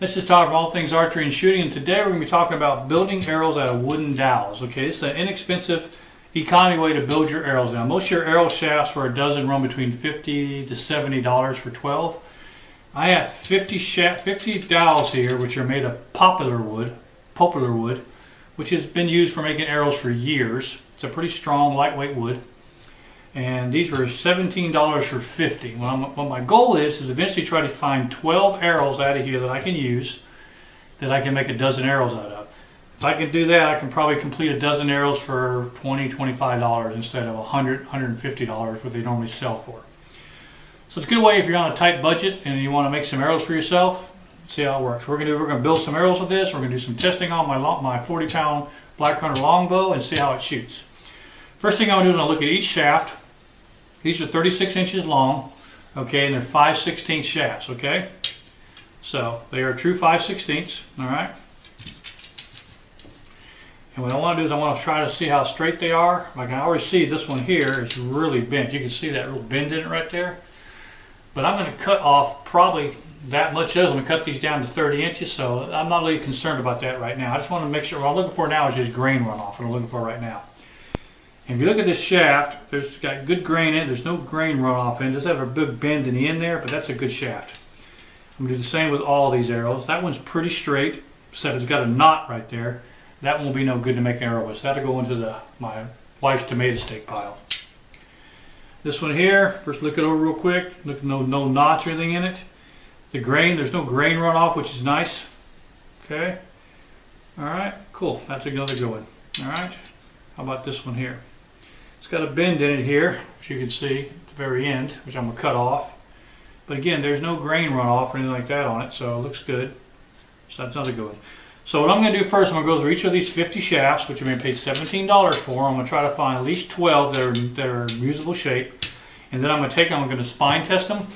Let's just talk about all things archery and shooting, and today we're going to be talking about building arrows out of wooden dowels. Okay, it's an inexpensive, economy way to build your arrows. Now, most of your arrow shafts for a dozen run between $50 to $70 for 12. I have 50 dowels here, which are made of poplar wood, which has been used for making arrows for years. It's a pretty strong, lightweight wood. And these were $17 for 50. What my goal is eventually try to find 12 arrows out of here that I can use, that I can make a dozen arrows out of. If I can do that, I can probably complete a dozen arrows for $20, $25 instead of $100, $150 what they normally sell for. So it's a good way if you're on a tight budget and you want to make some arrows for yourself. See how it works. We're gonna build some arrows with this. We're gonna do some testing on my 40-pound black hunter longbow and see how it shoots. First thing I'm gonna do is I'm gonna look at each shaft. These are 36 inches long, okay, and they're 5/16 shafts, okay? So they are true 5/16, all right? And what I want to do is I want to try to see how straight they are. I can already see this one here is really bent. You can see that little bend in it right there. But I'm going to cut off probably that much of it. I'm going to cut these down to 30 inches, so I'm not really concerned about that right now. I just want to make sure what I'm looking for now is just grain runoff, what I'm looking for right now. And if you look at this shaft, there's got good grain in it. There's no grain runoff in it. It does have a big bend in the end there, but that's a good shaft. I'm going to do the same with all these arrows. That one's pretty straight, except it's got a knot right there. That won't be no good to make an arrow with. So that'll go into my wife's tomato steak pile. This one here, first look it over real quick. Look, no knots or anything in it. The grain, there's no grain runoff, which is nice. Okay. All right, cool. That's another good one. All right. How about this one here? It's got a bend in it here, which you can see at the very end, which I'm going to cut off. But again, there's no grain runoff or anything like that on it, so it looks good. So that's another good one. So what I'm going to do first, I'm going to go through each of these 50 shafts, which I'm going to pay $17 for. I'm going to try to find at least 12 that are usable shape. And then I'm going to take them, I'm going to spine test them.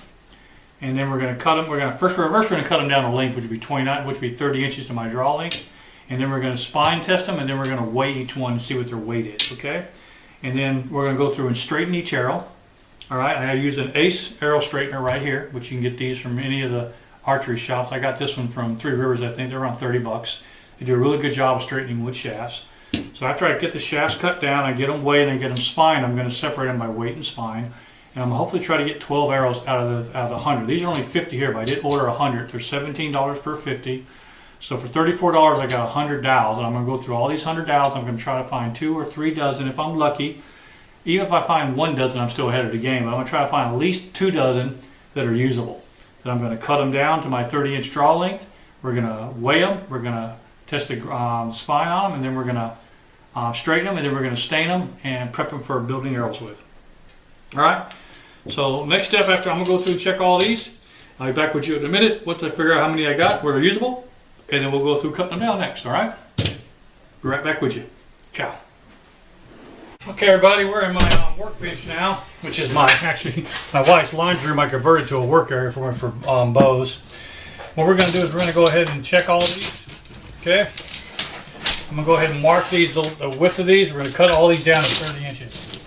And then we're going to cut them. We're going to cut them down to length, which would be 29, which would be 30 inches to my draw length. And then we're going to spine test them, and then we're going to weigh each one and see what their weight is, okay? And then we're going to go through and straighten each arrow. All right, I use an Ace arrow straightener right here, which you can get these from any of the archery shops. I got this one from Three Rivers, I think. They're around 30 bucks. They do a really good job of straightening wood shafts. So after I get the shafts cut down, I get them weighed and I get them spined, I'm going to separate them by weight and spine. And I'm going to hopefully try to get 12 arrows out of the 100. These are only 50 here, but I did order 100. They're $17 per 50. So for $34, I got 100 dowels. And I'm going to go through all these 100 dowels. I'm going to try to find 2 or 3 dozen if I'm lucky. Even if I find 1 dozen, I'm still ahead of the game. But I'm going to try to find at least 2 dozen that are usable. Then I'm going to cut them down to my 30-inch draw length. We're going to weigh them. We're going to test the spine on them. And then we're going to straighten them. And then we're going to stain them and prep them for building arrows with. All right. So next step after I'm going to go through and check all these. I'll be back with you in a minute once I figure out how many I got, where they're usable. And then we'll go through cutting them down next. All right. Be right back with you. Ciao. Okay, everybody, we're in my workbench now, which is my wife's laundry room. I converted to a work area for bows. What we're going to do is we're going to go ahead and check all of these. Okay, I'm going to go ahead and mark these, the width of these. We're going to cut all these down to 30 inches.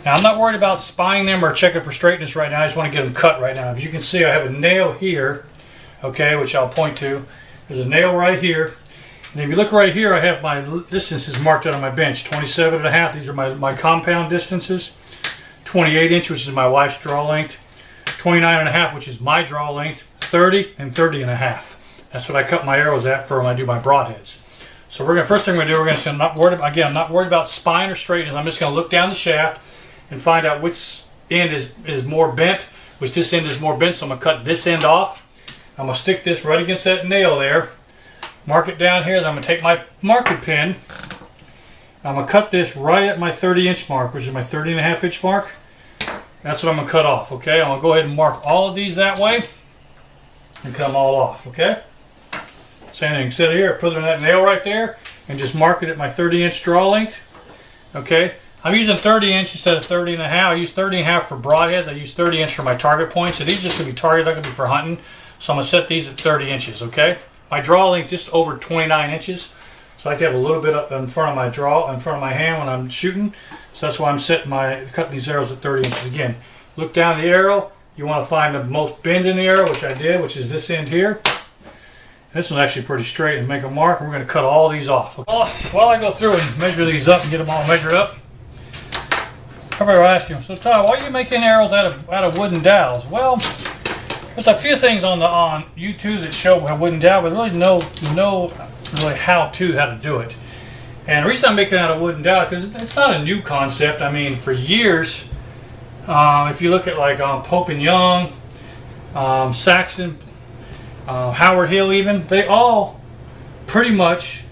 Now, I'm not worried about spining them or checking for straightness right now. I just want to get them cut right now. As you can see, I have a nail here, okay, which I'll point to. There's a nail right here. And if you look right here, I have my distances marked out on my bench. 27.5, these are my compound distances. 28 inch, which is my wife's draw length. 29.5, which is my draw length. 30 and 30.5. That's what I cut my arrows at for when I do my broadheads. So first thing we're going to do, we're going to, I'm not worried about spine or straightness. I'm just going to look down the shaft and find out which end is more bent, which this end is more bent, so I'm going to cut this end off. I'm going to stick this right against that nail there. Mark it down here, then I'm going to take my marking pin. I'm going to cut this right at my 30-inch mark, which is my 30.5-inch mark. That's what I'm going to cut off, okay? I'm going to go ahead and mark all of these that way and cut them all off, okay? Same thing, sit here, put it on that nail right there, and just mark it at my 30-inch draw length, okay? I'm using 30 inch instead of 30.5. I use 30.5 for broadheads. I use 30 inch for my target points. So these are just going to be targeted, not going to be for hunting. So I'm going to set these at 30 inches, okay? My draw length just over 29 inches. So I like to have a little bit up in front of my in front of my hand when I'm shooting. So that's why I'm cutting these arrows at 30 inches. Again, look down the arrow. You want to find the most bend in the arrow, which I did, which is this end here. This one's actually pretty straight, and make a mark. We're going to cut all these off. While I go through and measure these up and get them all measured up, everybody will ask you, so Todd, why are you making arrows out of wooden dowels? Well, there's a few things on YouTube that show how wooden dowel, but really no really how to do it. And the reason I'm making it out of wooden dowel is because it's not a new concept. I mean, for years, if you look at like Pope and Young, Saxon, Howard Hill even, they all pretty much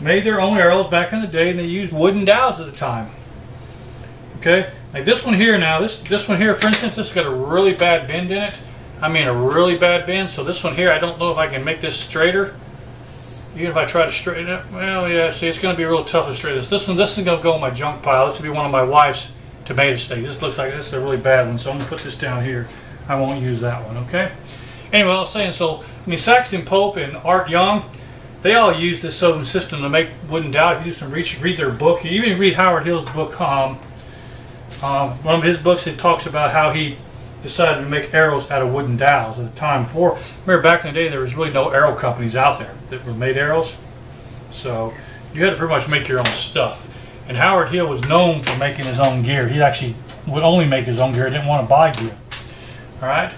made their own arrows back in the day, and they used wooden dowels at the time. Okay, like this one here now, this one here, for instance, this has got a really bad bend in it. I mean, a really bad bend. So this one here, I don't know if I can make this straighter. Even if I try to straighten it, well, yeah, see, it's going to be real tough to straighten this. This is going to go in my junk pile. This will be one of my wife's tomato steaks. This looks like this is a really bad one, so I'm going to put this down here. I won't use that one, okay? Anyway, I was saying, so, I mean, Saxton Pope and Art Young, they all use this southern system to make wooden dowel. If you do some research, read their book. You even read Howard Hill's book, one of his books, it talks about how he decided to make arrows out of wooden dowels at the time. Remember back in the day, there was really no arrow companies out there that were made arrows. So you had to pretty much make your own stuff. And Howard Hill was known for making his own gear. He actually would only make his own gear. He didn't want to buy gear. All right?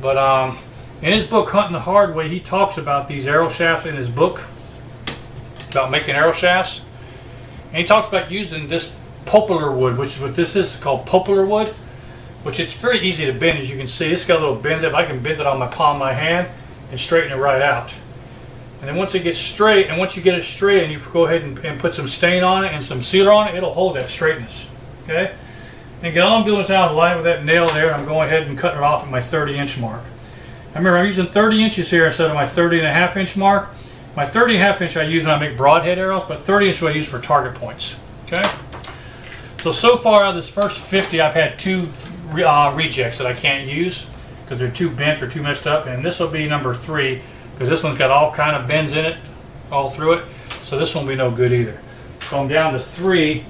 But in his book, Hunting the Hard Way, he talks about these arrow shafts in his book, about making arrow shafts. And he talks about using this poplar wood, which is what this is, called poplar wood, which it's very easy to bend, as you can see. It's got a little bend. I can bend it on my palm of my hand and straighten it right out. And then once it gets straight, and once you get it straight and you go ahead and put some stain on it and some sealer on it, it'll hold that straightness. Okay? And again, all I'm doing is now I'm lining with that nail there, and I'm going ahead and cutting it off at my 30-inch mark. I remember I'm using 30 inches here instead of my 30.5-inch mark. My 30.5-inch I use when I make broadhead arrows, but 30 inch I use for target points. Okay? So far out of this first 50, I've had 2 rejects that I can't use because they're too bent or too messed up, and this will be number 3 because this one's got all kind of bends in it all through it, so this won't be no good either. So I'm down to 3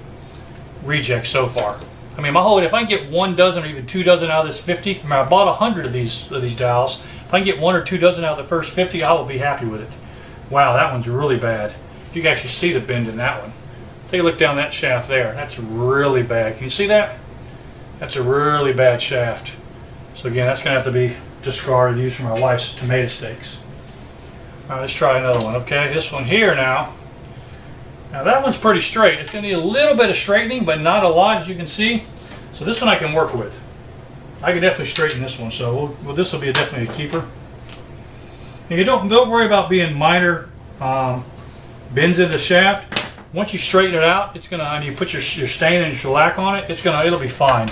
rejects so far. I mean, my whole, if I can get 1 dozen or even 2 dozen out of this 50, I mean, I bought 100 of these dowels. If I can get 1 or 2 dozen out of the first 50, I will be happy with it. Wow, that one's really bad. You can actually see the bend in that one. Take a look down that shaft there. That's really bad. Can you see that? That's a really bad shaft. So again, that's going to have to be discarded, used for my wife's tomato steaks. All right, let's try another one. Okay, this one here now. Now that one's pretty straight. It's going to need a little bit of straightening, but not a lot, as you can see. So this one I can work with. I can definitely straighten this one. So this will be definitely a keeper. And you don't worry about being minor bends in the shaft. Once you straighten it out, it's gonna, and you put your stain and shellac on it, it'll be fine.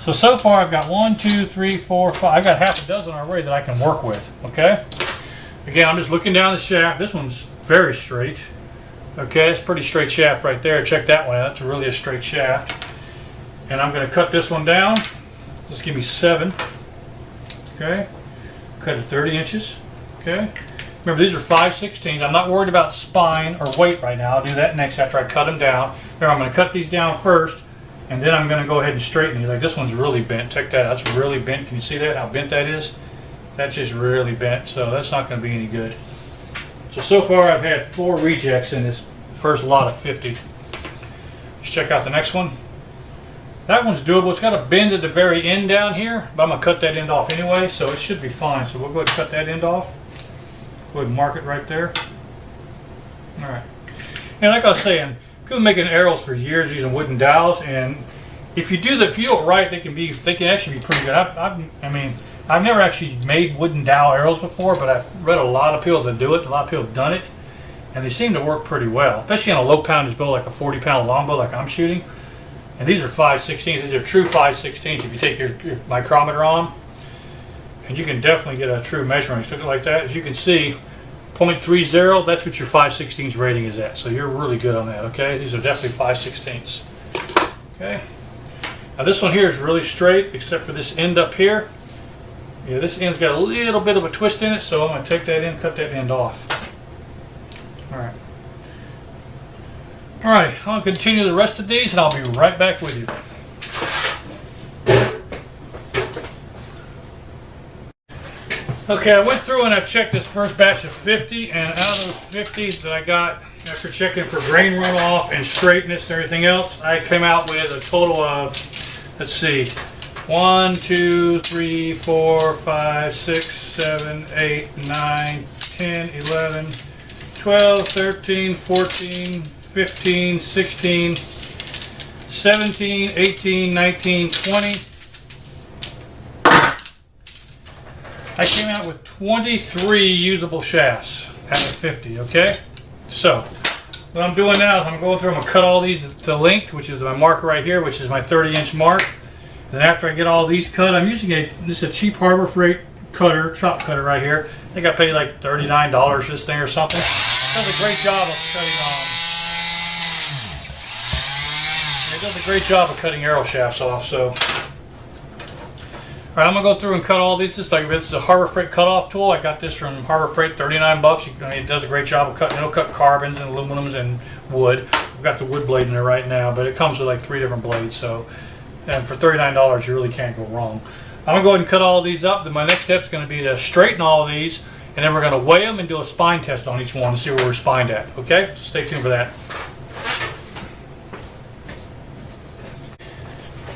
So far I've got 1, 2, 3, 4, 5. I've got half a dozen already that I can work with. Okay. Again, I'm just looking down the shaft. This one's very straight. Okay, it's a pretty straight shaft right there. Check that one out. That's really a straight shaft. And I'm going to cut this one down. Just give me 7. Okay. Cut it 30 inches. Okay. Remember, these are 5/16. I'm not worried about spine or weight right now. I'll do that next after I cut them down. Remember, I'm going to cut these down first, and then I'm going to go ahead and straighten these. Like this one's really bent. Check that out. That's really bent. Can you see that? How bent that is? That's just really bent, so that's not going to be any good. So far I've had 4 rejects in this first lot of 50. Let's check out the next one. That one's doable. It's got a bend at the very end down here, but I'm going to cut that end off anyway, so it should be fine. So we'll go ahead and cut that end off. Go ahead and mark it right there. All right. And like I was saying, people making arrows for years using wooden dowels, and if you do it right, they can actually be pretty good. I mean, I've never actually made wooden dowel arrows before, but I've read a lot of people that do it. A lot of people have done it, and they seem to work pretty well, especially on a low poundage bow, like a 40-pound longbow, like I'm shooting. And these are 5/16. These are true 5/16 if you take your micrometer on. And you can definitely get a true measuring stick like that. As you can see, 0.30, that's what your 5/16 rating is at. So you're really good on that, okay? These are definitely 5/16. Okay. Now this one here is really straight, except for this end up here. Yeah, this end's got a little bit of a twist in it, so I'm going to take that end, cut that end off. Alright. Alright, I'll continue the rest of these, and I'll be right back with you. Okay, I went through and I checked this first batch of 50, and out of those 50 that I got, after checking for grain runoff and straightness and everything else, I came out with a total of, let's see, 1, 2, 3, 4, 5, 6, 7, 8, 9, 10, 11, 12, 13, 14, 15, 16, 17, 18, 19, 20. I came out with 23 usable shafts out of 50, okay? So, what I'm doing now is I'm going through, I'm going to cut all these to length, which is my marker right here, which is my 30-inch mark. Then after I get all these cut, I'm using this is a cheap Harbor Freight cutter, chop cutter right here. I think I paid like $39 for this thing or something. It does a great job of cutting it does a great job of cutting arrow shafts off, so. Alright, I'm going to go through and cut all these. This is a Harbor Freight cutoff tool. I got this from Harbor Freight, 39 bucks. It does a great job of cutting. It'll cut carbons and aluminums and wood. I've got the wood blade in there right now, but it comes with like 3 different blades. So, and for $39, you really can't go wrong. I'm going to go ahead and cut all of these up. Then my next step is going to be to straighten all of these, and then we're going to weigh them and do a spine test on each one to see where we're spined at. Okay, so stay tuned for that.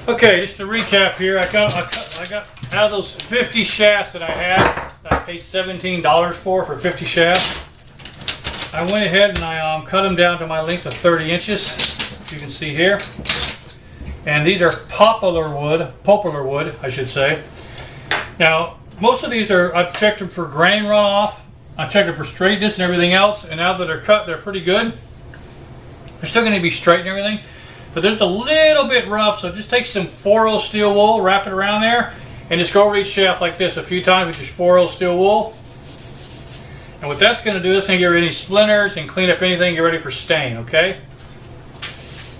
Okay, just to recap here, I got out of those 50 shafts that I had, that I paid $17 for 50 shafts. I went ahead and I cut them down to my length of 30 inches, as you can see here. And these are poplar wood, I should say. Now, most of these I've checked them for grain runoff, I've checked them for straightness and everything else, and now that they're cut, they're pretty good. They're still going to be straight and everything. But there's a little bit rough, so just take some 4-0 steel wool, wrap it around there, and just go over each shaft like this a few times with just 4-0 steel wool. And what that's going to do, that's going to get rid of any splinters and clean up anything, get ready for stain, okay?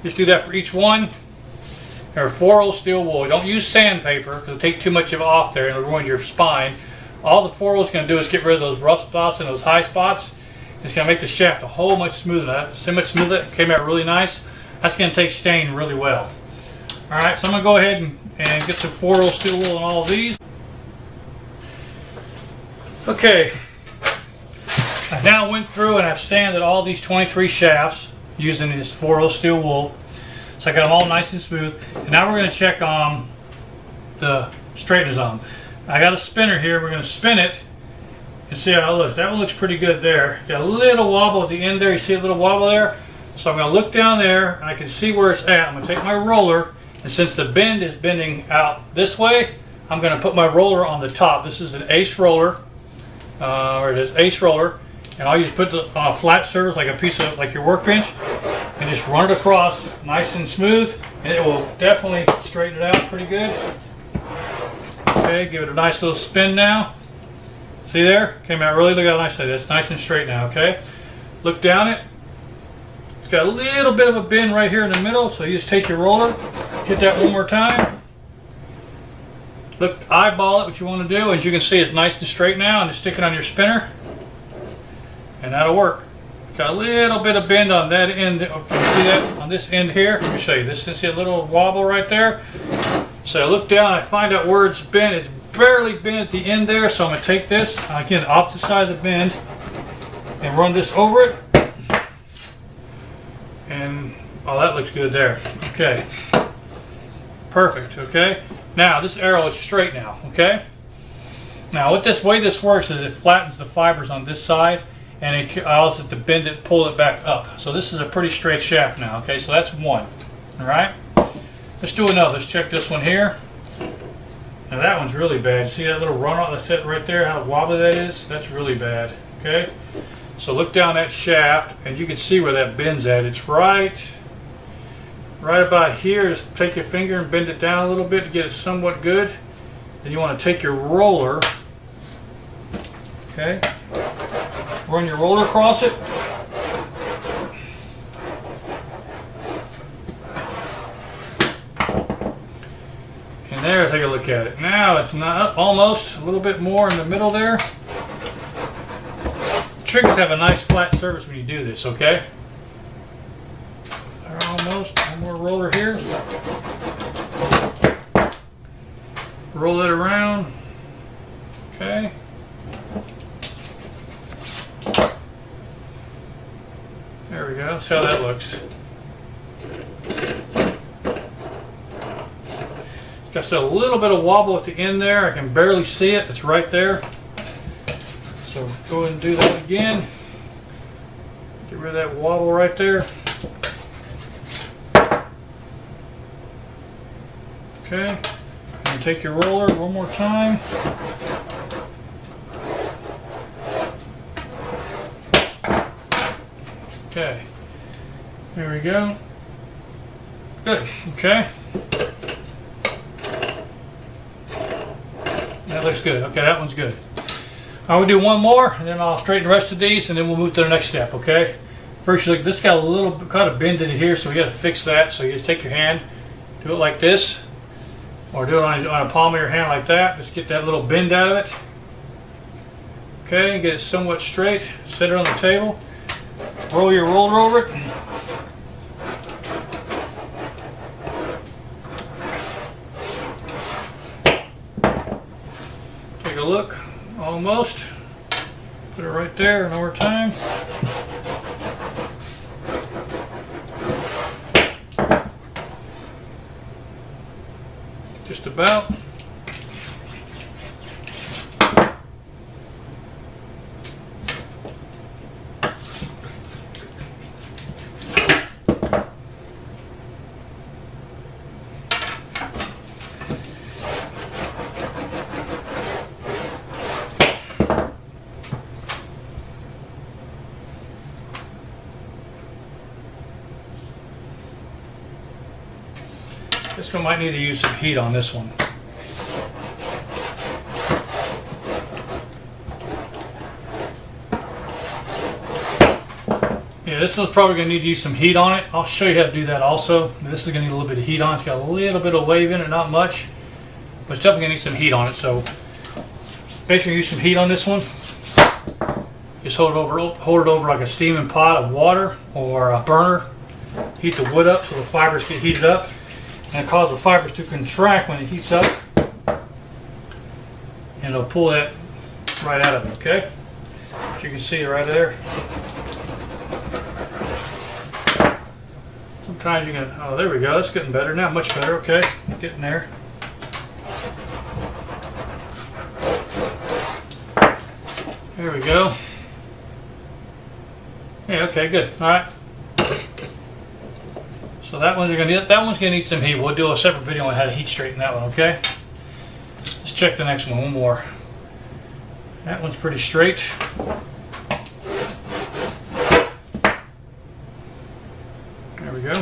Just do that for each one. Or 4-0 steel wool. Don't use sandpaper, because it'll take too much of it off there and it'll ruin your spine. All the 4-0 is going to do is get rid of those rough spots and those high spots. It's going to make the shaft a whole much smoother. So much smoother, it came out really nice. That's going to take stain really well. Alright, so I'm going to go ahead and get some 4-0 steel wool on all of these. Okay, I now went through and I've sanded all these 23 shafts using this 4-0 steel wool. So I got them all nice and smooth. And now we're going to check the straighteners on them. I got a spinner here. We're going to spin it and see how it looks. That one looks pretty good there. Got a little wobble at the end there. You see a little wobble there? So I'm going to look down there and I can see where it's at. I'm going to take my roller, and since the bend is bending out this way, I'm going to put my roller on the top. This is an ace roller. Or it is ace roller. And all you just put it on a flat surface like a piece of, like your workbench, and just run it across nice and smooth, and it will definitely straighten it out pretty good. Okay, give it a nice little spin now. See there? Came out really, look how nice that is. It's nice and straight now, okay? Look down it. It's got a little bit of a bend right here in the middle, so you just take your roller, hit that one more time. Look, eyeball it, what you want to do. As you can see, it's nice and straight now, and just stick it on your spinner, and that'll work. Got a little bit of bend on that end. You see that on this end here? Let me show you. This, see a little wobble right there? So I look down, I find out where it's bent. It's barely bent at the end there, so I'm going to take this, again, the opposite side of the bend, and run this over it. And, oh, that looks good there. Okay. Perfect, okay? Now, this arrow is straight now, okay? Now, way this works is it flattens the fibers on this side, and it allows it to bend it, pull it back up. So this is a pretty straight shaft now, okay? So that's one, all right? Let's do another. Let's check this one here. Now, that one's really bad. See that little runoff that's set right there, how wobbly that is? That's really bad, okay? So look down that shaft, and you can see where that bends at. It's right about here. Just take your finger and bend it down a little bit to get it somewhat good. Then you want to take your roller, okay? Run your roller across it. And there, take a look at it. Now it's not almost a little bit more in the middle there. The trick is to have a nice flat surface when you do this, okay? Almost. One more roller here. Roll it around. Okay. There we go. See how that looks. Got a little bit of wobble at the end there. I can barely see it. It's right there. So go ahead and do that again. Get rid of that wobble right there. Okay. And take your roller one more time. Okay. There we go. Good. Okay. That looks good. Okay, that one's good. I will do one more, and then I'll straighten the rest of these, and then we'll move to the next step, okay? First, look, this got a little kind of bend in here, so we got to fix that. So you just take your hand, do it like this, or do it on a palm of your hand like that. Just get that little bend out of it. Okay, get it somewhat straight. Set it on the table. Roll your roller over it. Take a look. Almost. Put it right there one more time. Just about. This one might need to use some heat on this one. Yeah, this one's probably going to need to use some heat on it. I'll show you how to do that also. This is going to need a little bit of heat on it. It's got a little bit of wave in it, not much. But it's definitely going to need some heat on it. So basically use some heat on this one. Just hold it over like a steaming pot of water or a burner. Heat the wood up so the fibers get heated up. And cause the fibers to contract when it heats up, and it'll pull that right out of it, okay? As you can see right there. Sometimes you can, oh, there we go, that's getting better now, much better, okay? Getting there. There we go. Yeah, okay, good, all right. So that one's gonna need some heat. We'll do a separate video on how to heat straighten that one, okay? Let's check the next one more. That one's pretty straight. There we go.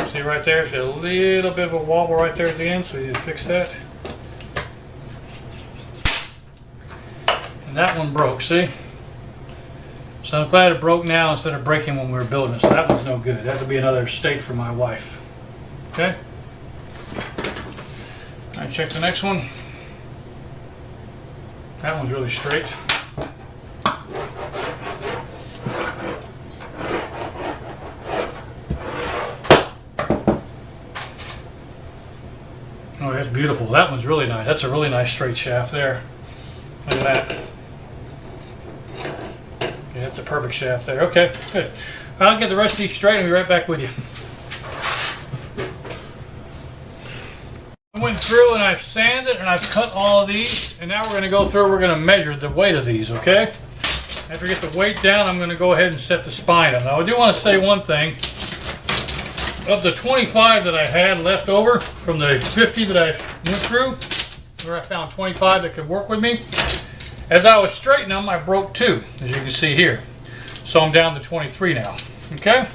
See right there, it's got a little bit of a wobble right there at the end, so you need to fix that. And that one broke, see? So I'm glad it broke now instead of breaking when we were building it. So that one's no good. That would be another steak for my wife. Okay? Alright, check the next one. That one's really straight. Oh, that's beautiful. That one's really nice. That's a really nice straight shaft there. Look at that. Yeah, that's a perfect shaft there. Okay, good. I'll get the rest of these straight and be right back with you. I went through and I've sanded and I've cut all of these, and now we're going to go through, we're going to measure the weight of these, okay? After we get the weight down, I'm going to go ahead and set the spine up. Now, I do want to say one thing. Of the 25 that I had left over from the 50 that I went through, where I found 25 that could work with me, as I was straightening them, I broke 2, as you can see here. So I'm down to 23 now, okay?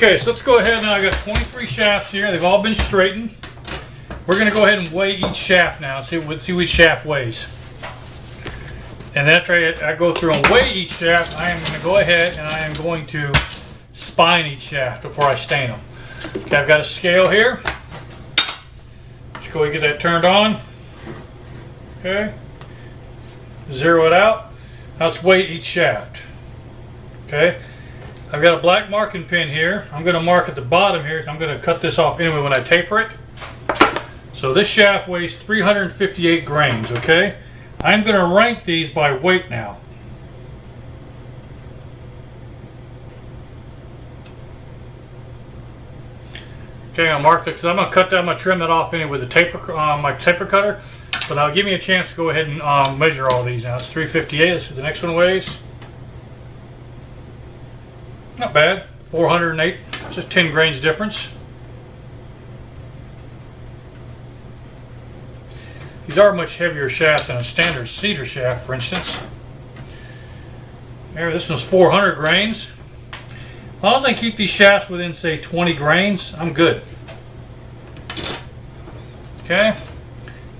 Okay, so let's go ahead now. I got 23 shafts here. They've all been straightened. We're going to go ahead and weigh each shaft now. See what each shaft weighs. And then after I go through and weigh each shaft, I am going to go ahead and I am going to spine each shaft before I stain them. Okay, I've got a scale here. Let's go and get that turned on. Okay. Zero it out. Now let's weigh each shaft. Okay. I've got a black marking pin here. I'm going to mark at the bottom here. So I'm going to cut this off anyway when I taper it. So this shaft weighs 358 grains. Okay. I'm going to rank these by weight now. Okay, I'll mark it because I'm going to cut that. I'm going to trim that off anyway with the taper, my taper cutter. But I'll give me a chance to go ahead and measure all these now. It's 358. Let's see what the next one weighs. Not bad. 408. It's just 10 grains difference. These are much heavier shafts than a standard cedar shaft, for instance. There, this one's 400 grains. As long as I keep these shafts within, say, 20 grains, I'm good. Okay.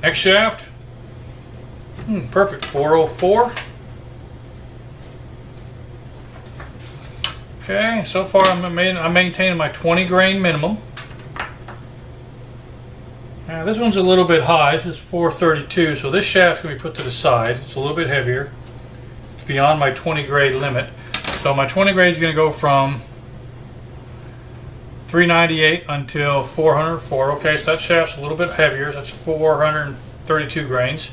Next shaft. Perfect. 404. Okay. So far, I'm maintaining my 20 grain minimum. Now, this one's a little bit high. This is 432, so this shaft's going to be put to the side. It's a little bit heavier. It's beyond my 20 grade limit. So my 20 grade is going to go from 398 until 404. Okay, so that shaft's a little bit heavier. That's 432 grains.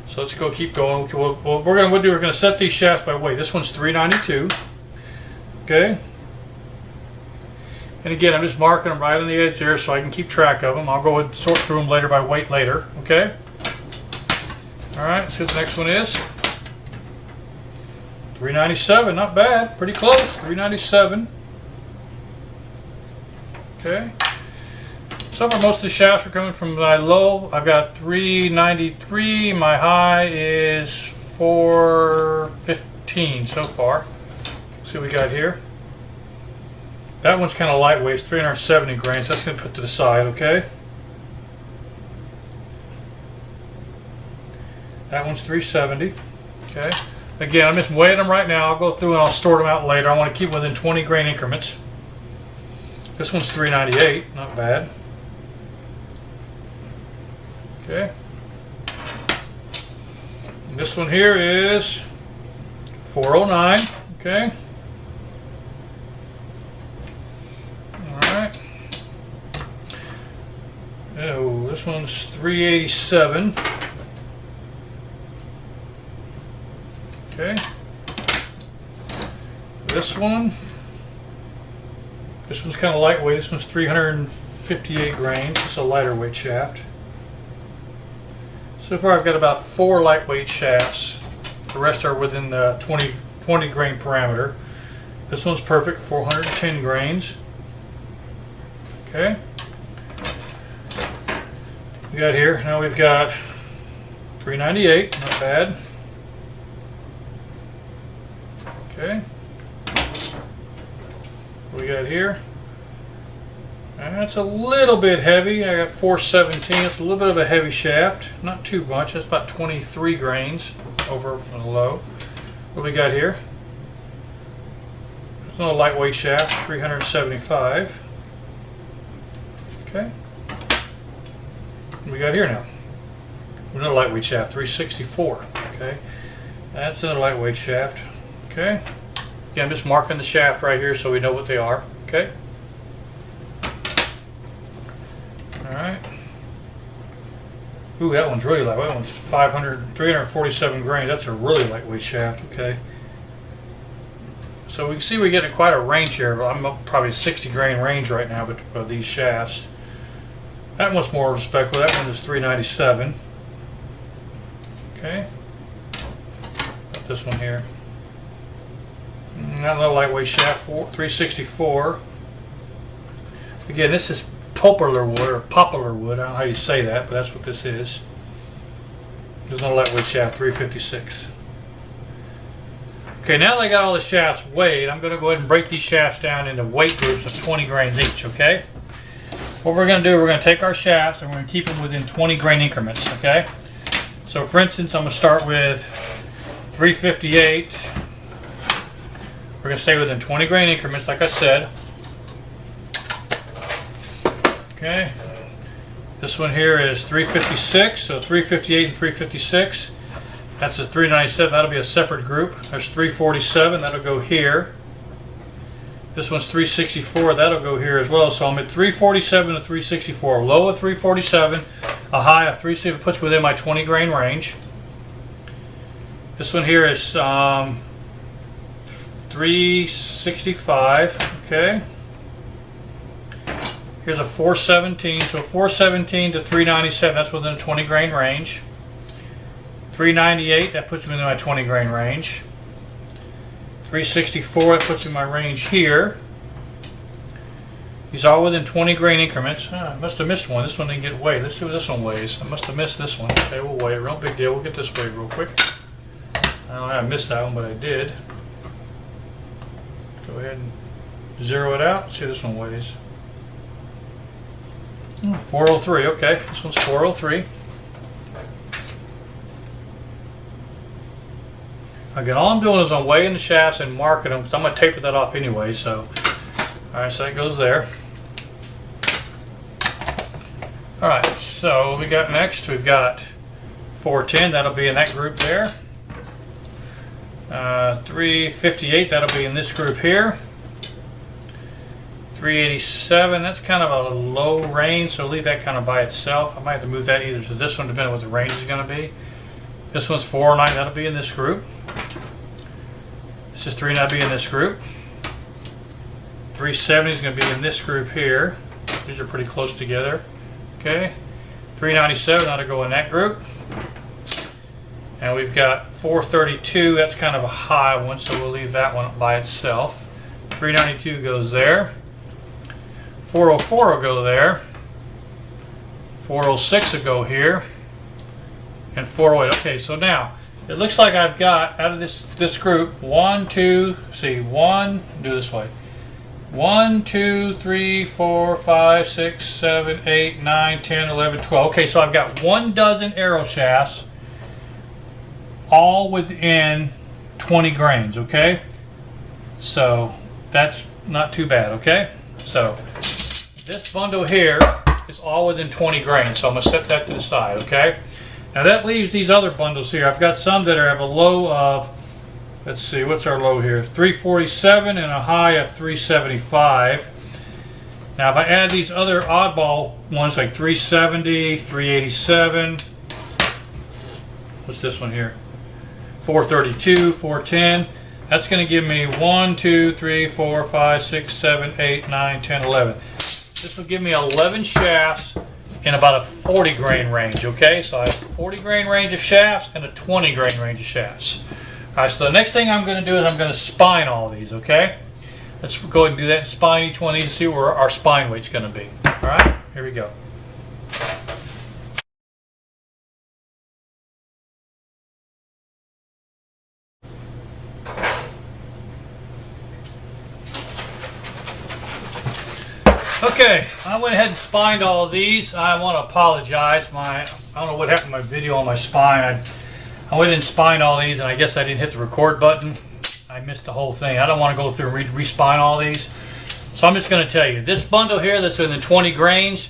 So let's go keep going. We're going to set these shafts by weight. This one's 392. Okay. And again, I'm just marking them right on the edge there so I can keep track of them. I'll go and sort through them later by weight later. Okay. All right. Let's see what the next one is. 397. Not bad. Pretty close. 397. Okay. So far, most of the shafts are coming from my low. I've got 393. My high is 415 so far. Let's see what we got here. That one's kind of lightweight. It's 370 grains. That's going to put to the side, okay? That one's 370. Okay. Again, I'm just weighing them right now. I'll go through and I'll sort them out later. I want to keep within 20 grain increments. This one's 398. Not bad. Okay. And this one here is 409. Okay. Alright. Oh, this one's 387. Okay. This one's kind of lightweight. This one's 358 grains. It's a lighter weight shaft. So far I've got about 4 lightweight shafts. The rest are within the 20 grain parameter. This one's perfect, 410 grains. Okay. We got here, now we've got 398, not bad. Okay. What we got here? That's a little bit heavy. I got 417. It's a little bit of a heavy shaft. Not too much. That's about 23 grains over from the low. What we got here? It's another lightweight shaft, 375. Okay. What we got here now? Another lightweight shaft, 364. Okay. That's another lightweight shaft. Okay. Again, I'm just marking the shaft right here so we know what they are. Okay. Alright. Ooh, that one's really lightweight. That one's 347 grains. That's a really lightweight shaft. Okay. So we can see we're getting quite a range here. I'm up probably 60 grain range right now of these shafts. That one's more respectable. That one is 397. Okay. Got this one here. Another lightweight shaft, 364. Again, this is poplar wood or poplar wood. I don't know how you say that, but that's what this is. There's another lightweight shaft, 356. Okay, now that I got all the shafts weighed, I'm going to go ahead and break these shafts down into weight groups of 20 grains each, okay? What we're going to do, we're going to take our shafts and we're going to keep them within 20 grain increments, okay? So for instance, I'm going to start with 358. We're going to stay within 20 grain increments, like I said. Okay. This one here is 356, so 358 and 356. That's a 397, that'll be a separate group. There's 347, that'll go here. This one's 364, that'll go here as well. So I'm at 347 to 364. Low of 347, a high of 360, puts within my 20 grain range. This one here is 365, okay. Here's a 417, so 417 to 397, that's within a 20 grain range. 398, that puts me in my 20 grain range. 364, that puts me in my range here. These are all within 20 grain increments. I must have missed one. This one didn't get weighed. Let's see what this one weighs. I must have missed this one. Okay, we'll weigh it. Real big deal. We'll get this weighed real quick. I don't know how I missed that one, but I did. Go ahead and zero it out. See what this one weighs. 403, okay. This one's 403. Again, all I'm doing is I'm weighing the shafts and marking them because I'm going to taper that off anyway. So, alright, so that goes there. Alright, so we got next, we've got 410, that'll be in that group there. 358, that'll be in this group here. 387, that's kind of a low range, so leave that kind of by itself. I might have to move that either to this one, depending on what the range is going to be. This one's 409, that'll be in this group. This is 390, be in this group. 370 is going to be in this group here. These are pretty close together. Okay. 397, that'll go in that group. And we've got 432, that's kind of a high one, so we'll leave that one by itself. 392 goes there. 404 will go there. 406 will go here. And 408. Okay, so now it looks like I've got out of this group do this way. 1, 2, 3, 4, 5, 6, 7, 8, 9, 10, 11, 12. Okay, so I've got 12 arrow shafts all within 20 grains, okay? So that's not too bad, okay? So this bundle here is all within 20 grains, so I'm going to set that to the side, okay? Now that leaves these other bundles here. I've got some that have a low of, let's see, what's our low here? 347 and a high of 375. Now if I add these other oddball ones like 370, 387, what's this one here? 432, 410. That's going to give me 1, 2, 3, 4, 5, 6, 7, 8, 9, 10, 11. This will give me 11 shafts in about a 40 grain range, okay? So I have a 40 grain range of shafts and a 20 grain range of shafts. All right, so the next thing I'm going to do is I'm going to spine all these, okay? Let's go ahead and do that and spine each one of these and see where our spine weight's going to be. All right, here we go. Okay, I went ahead and spined all of these. I want to apologize. I don't know what happened to my video on my spine. I went and spined all these, and I guess I didn't hit the record button. I missed the whole thing. I don't want to go through and re-spine all these. So I'm just going to tell you, this bundle here that's in the 20 grains,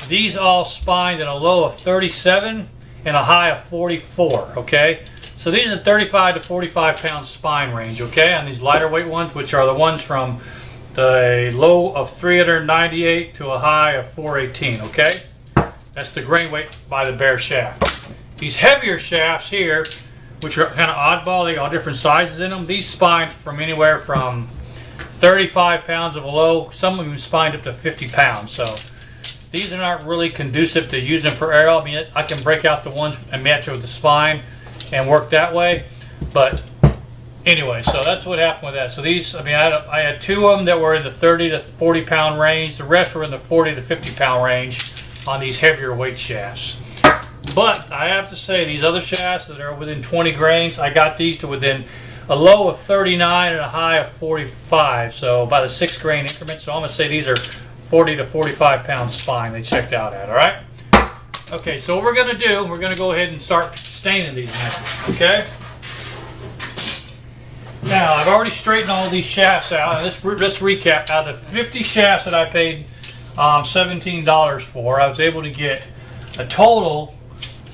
these all spined in a low of 37 and a high of 44, okay? So these are 35 to 45 pound spine range, okay? On these lighter weight ones, which are the ones from the low of 398 to a high of 418, okay? That's the grain weight by the bare shaft. These heavier shafts here, which are kind of oddball, they got all different sizes in them. These spine from anywhere from 35 pounds of a low, some of them spined up to 50 pounds. So these are not really conducive to using for arrow. I mean, I can break out the ones and match it with the spine and work that way. But anyway, so that's what happened with that. So these, I mean, I had two of them that were in the 30 to 40 pound range. The rest were in the 40 to 50 pound range on these heavier weight shafts. But I have to say, these other shafts that are within 20 grains, I got these to within a low of 39 and a high of 45, so about a 6 grain increment. So I'm going to say these are 40 to 45 pound spine they checked out at, all right? Okay, so what we're going to do, we're going to go ahead and start staining these now, okay? Now, I've already straightened all these shafts out, and let's recap. Out of the 50 shafts that I paid $17 for, I was able to get a total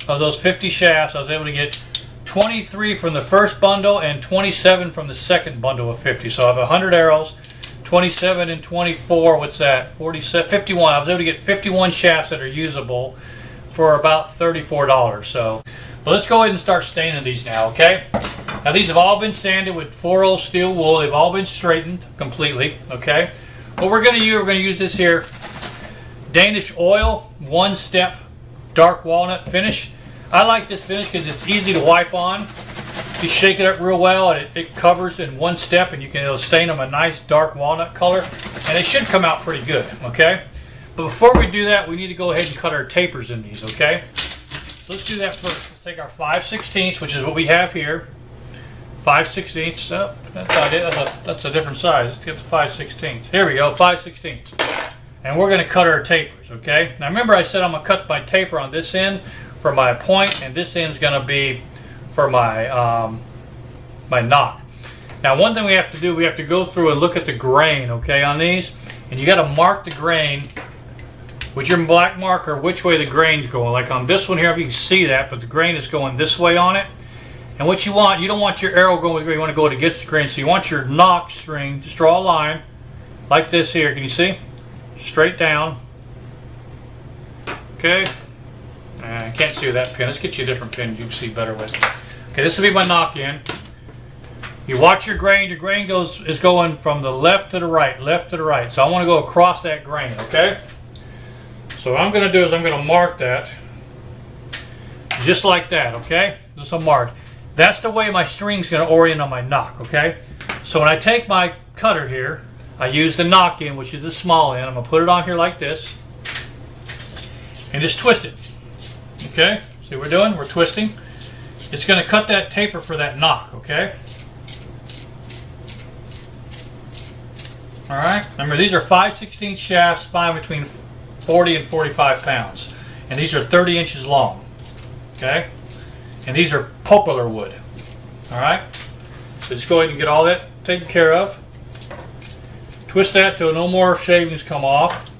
of those 50 shafts. I was able to get 23 from the first bundle and 27 from the second bundle of 50. So I have 100 arrows, 27 and 24, what's that? 47, 51. I was able to get 51 shafts that are usable for about $34. So let's go ahead and start staining these now, okay? Now these have all been sanded with 4-0 steel wool. They've all been straightened completely, okay? What we're going to use this here Danish oil, 1-step dark walnut finish. I like this finish because it's easy to wipe on. You shake it up real well and it covers in 1 step, and it'll stain them a nice dark walnut color, and they should come out pretty good, okay? But before we do that, we need to go ahead and cut our tapers in these, okay? So let's do that first. Let's take our 5/16, which is what we have here. 5/16. Oh, that's a different size. Let's get the 5/16. Here we go, 5/16. And we're going to cut our tapers, okay? Now remember I said I'm going to cut my taper on this end for my point, and this end is going to be for my my knock. Now one thing we have to do, we have to go through and look at the grain, okay, on these. And you got to mark the grain with your black marker which way the grain's going. Like on this one here, if you can see that, but the grain is going this way on it. And what you don't want your arrow going with the grain, you want to go against the grain. So you want your knock string, just draw a line like this here. Can you see? Straight down. Okay. I can't see with that pin. Let's get you a different pin you can see better with. Okay, this will be my knock in. You watch your grain. Your grain is going from the left to the right, left to the right. So I want to go across that grain, okay? So what I'm going to do is I'm going to mark that just like that, okay? Just a mark. That's the way my string's going to orient on my knock, okay? So when I take my cutter here, I use the knock in, which is the small end. I'm going to put it on here like this and just twist it, okay? See what we're doing? We're twisting. It's going to cut that taper for that knock, okay? All right. Remember, these are 5/16 shafts, spine between 40 and 45 pounds. And these are 30 inches long, okay? And these are poplar wood, all right? So just go ahead and get all that taken care of. Twist that till no more shavings come off,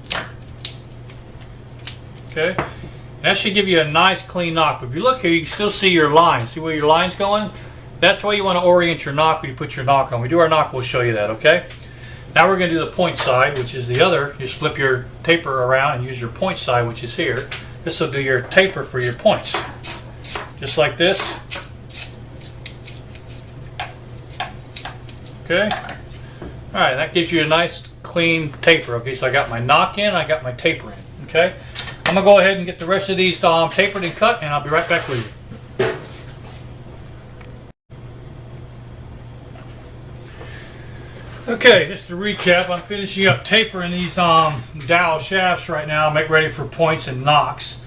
okay? And that should give you a nice clean knock. But if you look here, you can still see your line. See where your line's going? That's why you want to orient your knock when you put your knock on. When we do our knock, we'll show you that, okay? Now we're going to do the point side, which is the other. You just flip your taper around and use your point side, which is here. This will do your taper for your points. Just like this. Okay. All right, that gives you a nice clean taper. Okay, so I got my knock in, I got my taper in. Okay. I'm going to go ahead and get the rest of these tapered and cut, and I'll be right back with you. Okay, just to recap, I'm finishing up tapering these dowel shafts right now, make ready for points and knocks.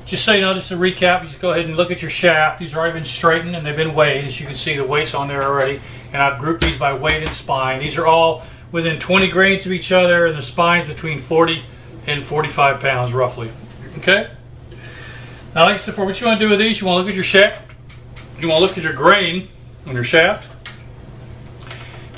Just so you know, just to recap, you just go ahead and look at your shaft. These have already been straightened and they've been weighed. As you can see, the weight's on there already. And I've grouped these by weight and spine. These are all within 20 grains of each other, and the spine's between 40 and 45 pounds roughly. Okay? Now, like I said before, what you want to do with these, you want to look at your shaft. You want to look at your grain on your shaft.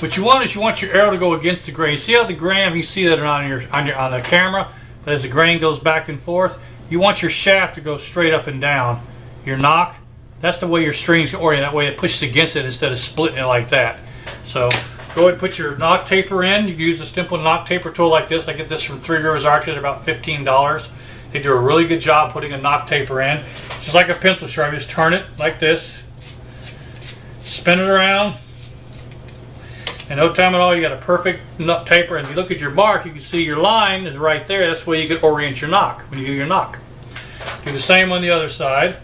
What you want is you want your arrow to go against the grain. See how the grain, you see that on the camera, but as the grain goes back and forth, you want your shaft to go straight up and down. Your knock, that's the way your string's oriented. That way it pushes against it instead of splitting it like that. So go ahead and put your knock taper in. You can use a simple knock taper tool like this. I get this from Three Rivers Archery at about $15. They do a really good job putting a knock taper in. Just like a pencil sharp, you just turn it like this, spin it around. In no time at all, you got a perfect nut taper. And if you look at your mark, you can see your line is right there. That's the way you can orient your knock when you do your knock. Do the same on the other side.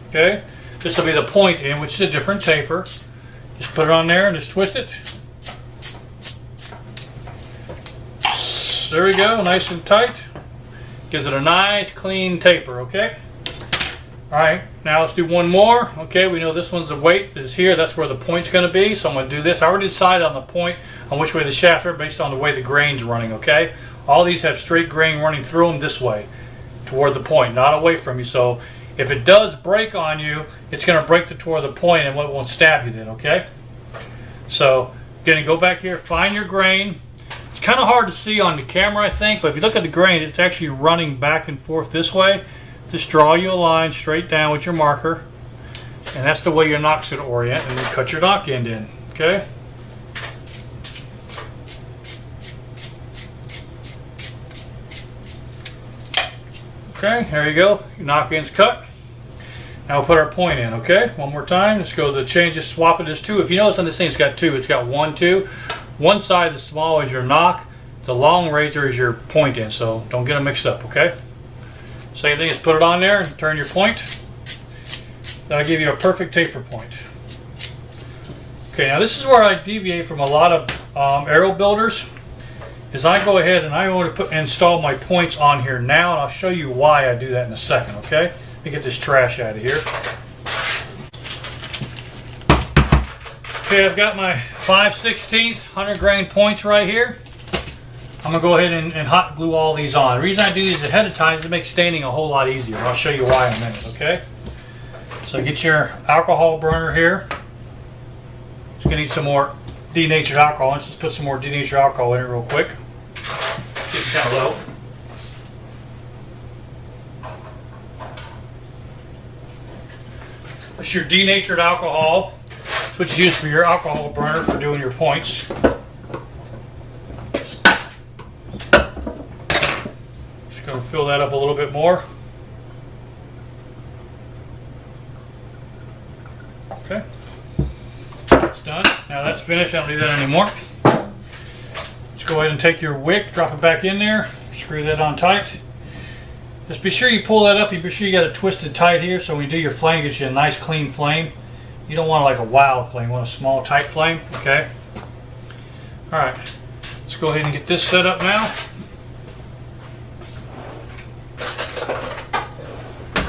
Okay? This will be the point in, which is a different taper. Just put it on there and just twist it. There we go, nice and tight. Gives it a nice clean taper, okay? Alright, now let's do one more. Okay, we know this one's the weight is here. That's where the point's going to be. So I'm going to do this. I already decided on the point, on which way the shafts are based on the way the grain's running, okay? All these have straight grain running through them this way, toward the point, not away from you. So if it does break on you, it's going to break toward the point and it won't stab you then, okay? So, again, go back here, find your grain. It's kind of hard to see on the camera, I think, but if you look at the grain, it's actually running back and forth this way. Just draw you a line straight down with your marker, and that's the way your knock's going to orient, and then cut your knock end in, okay? Okay, there you go. Your knock end's cut. Now we'll put our point in, okay? One more time. Let's go to the change, just swap it as two. If you notice on this thing, it's got two. It's got 1, 2. One side, the small, is your knock. The long razor is your point in, so don't get them mixed up, okay? Same thing, is put it on there and turn your point. That'll give you a perfect taper point. Okay, now this is where I deviate from a lot of arrow builders. Is I go ahead and I want to install my points on here now, and I'll show you why I do that in a second, okay? Let me get this trash out of here. Okay, I've got my 5/16 100 grain points right here. I'm going to go ahead and hot glue all these on. The reason I do these ahead of time is to make staining a whole lot easier. I'll show you why in a minute, okay? So get your alcohol burner here. Just going to need some more denatured alcohol. Let's just put some more denatured alcohol in it real quick. Getting kind of low. That's your denatured alcohol. That's what you use for your alcohol burner for doing your points. Just going to fill that up a little bit more. Okay. That's done. Now that's finished. I don't need that anymore. Let's go ahead and take your wick, drop it back in there, screw that on tight. Just be sure you pull that up. You be sure you got it twisted tight here, so when you do your flame, it gets you a nice clean flame. You don't want like a wild flame. You want a small tight flame. Okay. All right. Let's go ahead and get this set up now.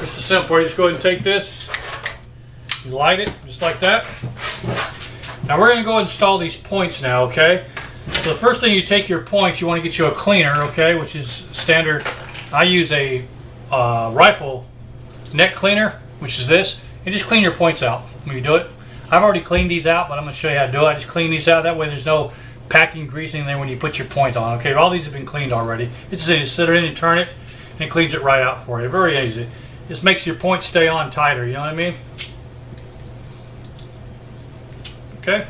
It's the simple way. Just go ahead and take this. You light it just like that. Now we're going to go and install these points now. Okay. So the first thing, you take your points. You want to get you a cleaner. Okay, which is standard. I use a rifle neck cleaner, which is this, and just clean your points out when you do it. I've already cleaned these out, but I'm going to show you how to do it. I just clean these out. That way there's no packing, greasing there when you put your point on. Okay, all these have been cleaned already. It's just sit it in and turn it, and it cleans it right out for you. Very easy. Just makes your point stay on tighter, you know what I mean? Okay.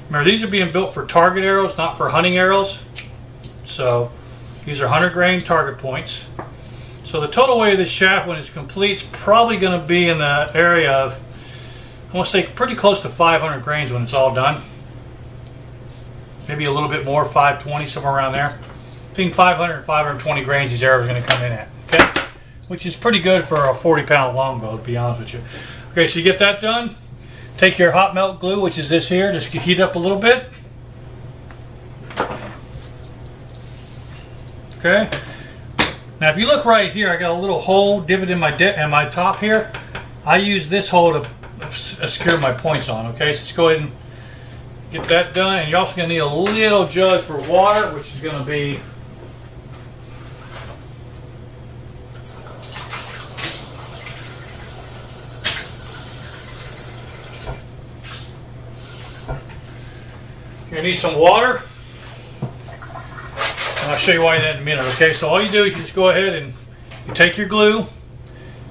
Remember, these are being built for target arrows, not for hunting arrows. So these are 100 grain target points. So the total weight of this shaft when it's complete is probably going to be in the area of, I want to say, pretty close to 500 grains when it's all done. Maybe a little bit more, 520, somewhere around there. Between 500 and 520 grains these arrows are going to come in at. Okay, which is pretty good for a 40-pound longbow, to be honest with you. Okay, so you get that done. Take your hot melt glue, which is this here. Just heat up a little bit. Okay. Now, if you look right here, I got a little hole, divot in my top here. I use this hole to secure my points on. Okay, so let's go ahead and get that done. And you're also going to need a little jug for water, which is going to be you're going to need some water. I'll show you why that in a minute, okay? So all you do is you just go ahead and you take your glue,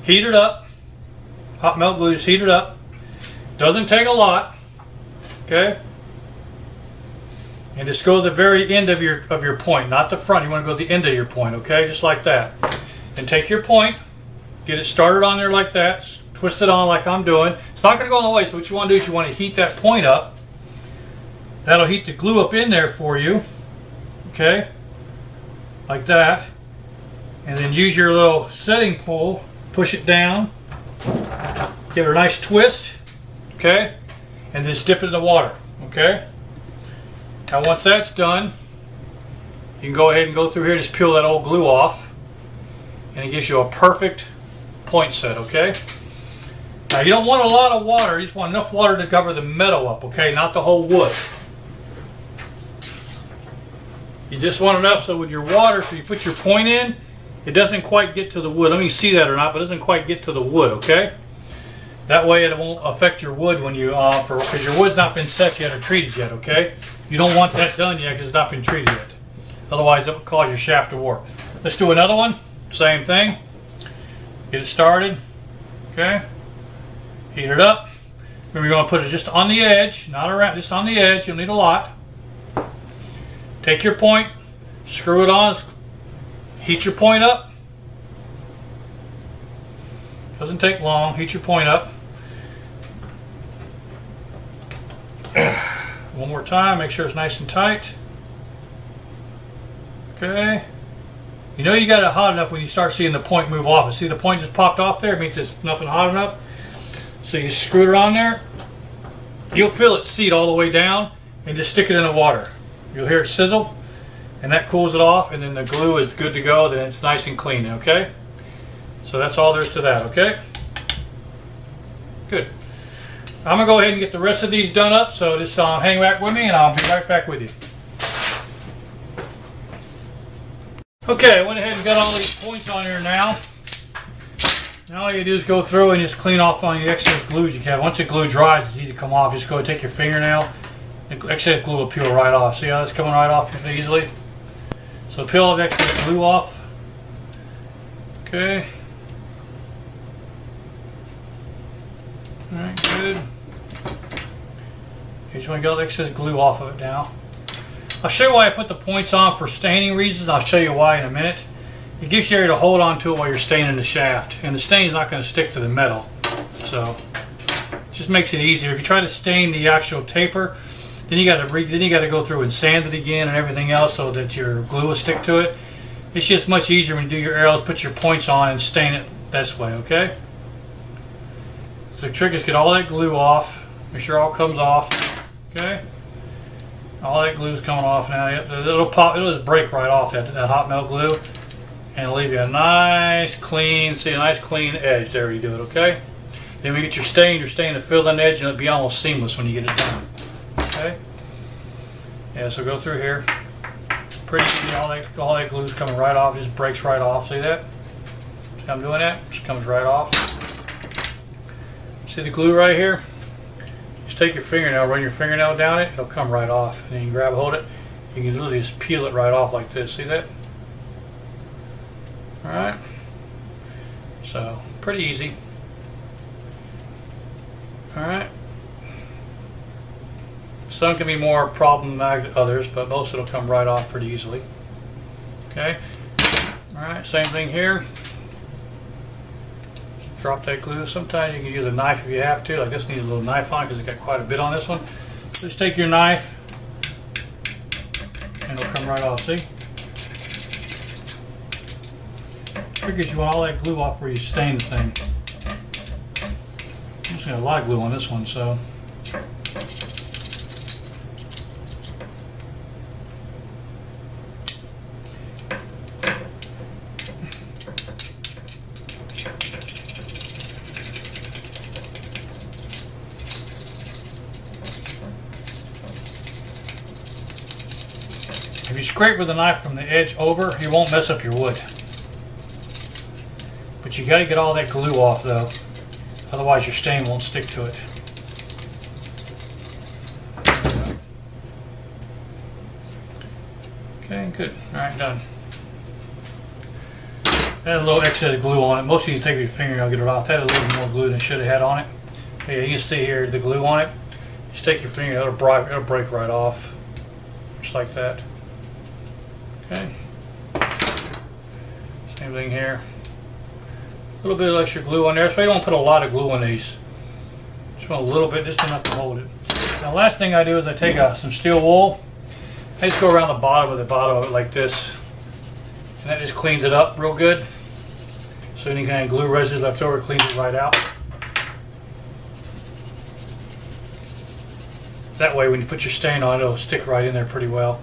heat it up, hot melt glue, just heat it up. Doesn't take a lot, okay? And just go to the very end of your point, not the front. You want to go to the end of your point, okay? Just like that. And take your point, get it started on there like that, twist it on like I'm doing. It's not going to go all the way, so what you want to do is you want to heat that point up. That'll heat the glue up in there for you, okay? Like that, and then use your little setting pole, push it down, give it a nice twist, okay, and then dip it in the water, okay. Now once that's done, you can go ahead and go through here, just peel that old glue off, and it gives you a perfect point set, okay? Now you don't want a lot of water, you just want enough water to cover the metal up, okay? Not the whole wood. You just want enough so with your water, so you put your point in, it doesn't quite get to the wood. Let me see that or not, but it doesn't quite get to the wood, okay? That way it won't affect your wood when you, because your wood's not been set yet or treated yet, okay? You don't want that done yet because it's not been treated yet. Otherwise it will cause your shaft to warp. Let's do another one. Same thing. Get it started, okay? Heat it up. Remember, you're going to put it just on the edge, not around, just on the edge. You'll need a lot. Take your point, screw it on, heat your point up. Doesn't take long, heat your point up. One more time, make sure it's nice and tight. Okay. You know you got it hot enough when you start seeing the point move off. See the point just popped off there? It means it's nothing hot enough. So you screw it on there. You'll feel it seat all the way down and just stick it in the water. You'll hear it sizzle, and that cools it off, and then the glue is good to go. Then it's nice and clean, okay? So that's all there is to that, okay? Good. I'm going to go ahead and get the rest of these done up, so just hang back with me, and I'll be right back with you. Okay, I went ahead and got all these points on here now. Now all you do is go through and just clean off on the excess glues you have. Once the glue dries, it's easy to come off. Just go take your fingernail. The excess glue will peel right off. See how that's coming right off easily? So peel all the excess glue off. Okay. Alright, good. You just want to get all the excess glue off of it now. I'll show you why I put the points on for staining reasons. I'll show you why in a minute. It gives you area to hold on to it while you're staining the shaft. And the stain is not going to stick to the metal. So it just makes it easier. If you try to stain the actual taper, then you got to go through and sand it again and everything else so that your glue will stick to it. It's just much easier when you do your arrows, put your points on and stain it this way, okay? So the trick is get all that glue off. Make sure it all comes off, okay? All that glue's coming off now. It'll pop. It'll just break right off that hot melt glue, and it'll leave you a nice clean, see a nice clean edge there. You do it, okay? Then we get your stain to fill that edge, and it'll be almost seamless when you get it done. Okay. Yeah. So go through here. Pretty easy. All that glue's coming right off. Just breaks right off. See that? See I'm doing that? Just comes right off. See the glue right here? Just take your fingernail, run your fingernail down it, it'll come right off. And then you can hold it, you can literally just peel it right off like this. See that? Alright. So, pretty easy. Alright. Some can be more problematic than others, but most of it will come right off pretty easily. Okay? Alright, same thing here. Drop that glue. Sometimes you can use a knife if you have to. Like this needs a little knife on it because it's got quite a bit on this one. Just take your knife and it'll come right off. See? Trick is you want all that glue off where you stain the thing. I'm just got a lot of glue on this one, so. If you scrape with a knife from the edge over, you won't mess up your wood. But you got to get all that glue off though, otherwise your stain won't stick to it. Okay, good. Alright, done. Add a little excess glue on it. Most of you take your fingernail, get it off. That had a little more glue than it should have had on it. Yeah, you can see here the glue on it. Just take your fingernail, it'll break right off. Just like that. Okay. Same thing here. A little bit of extra glue on there. So you don't put a lot of glue on these. Just want a little bit, just enough to hold it. Now, last thing I do is I take some steel wool. I just go around the bottom of it like this, and that just cleans it up real good. So any kind of glue residue left over cleans it right out. That way, when you put your stain on, it'll stick right in there pretty well.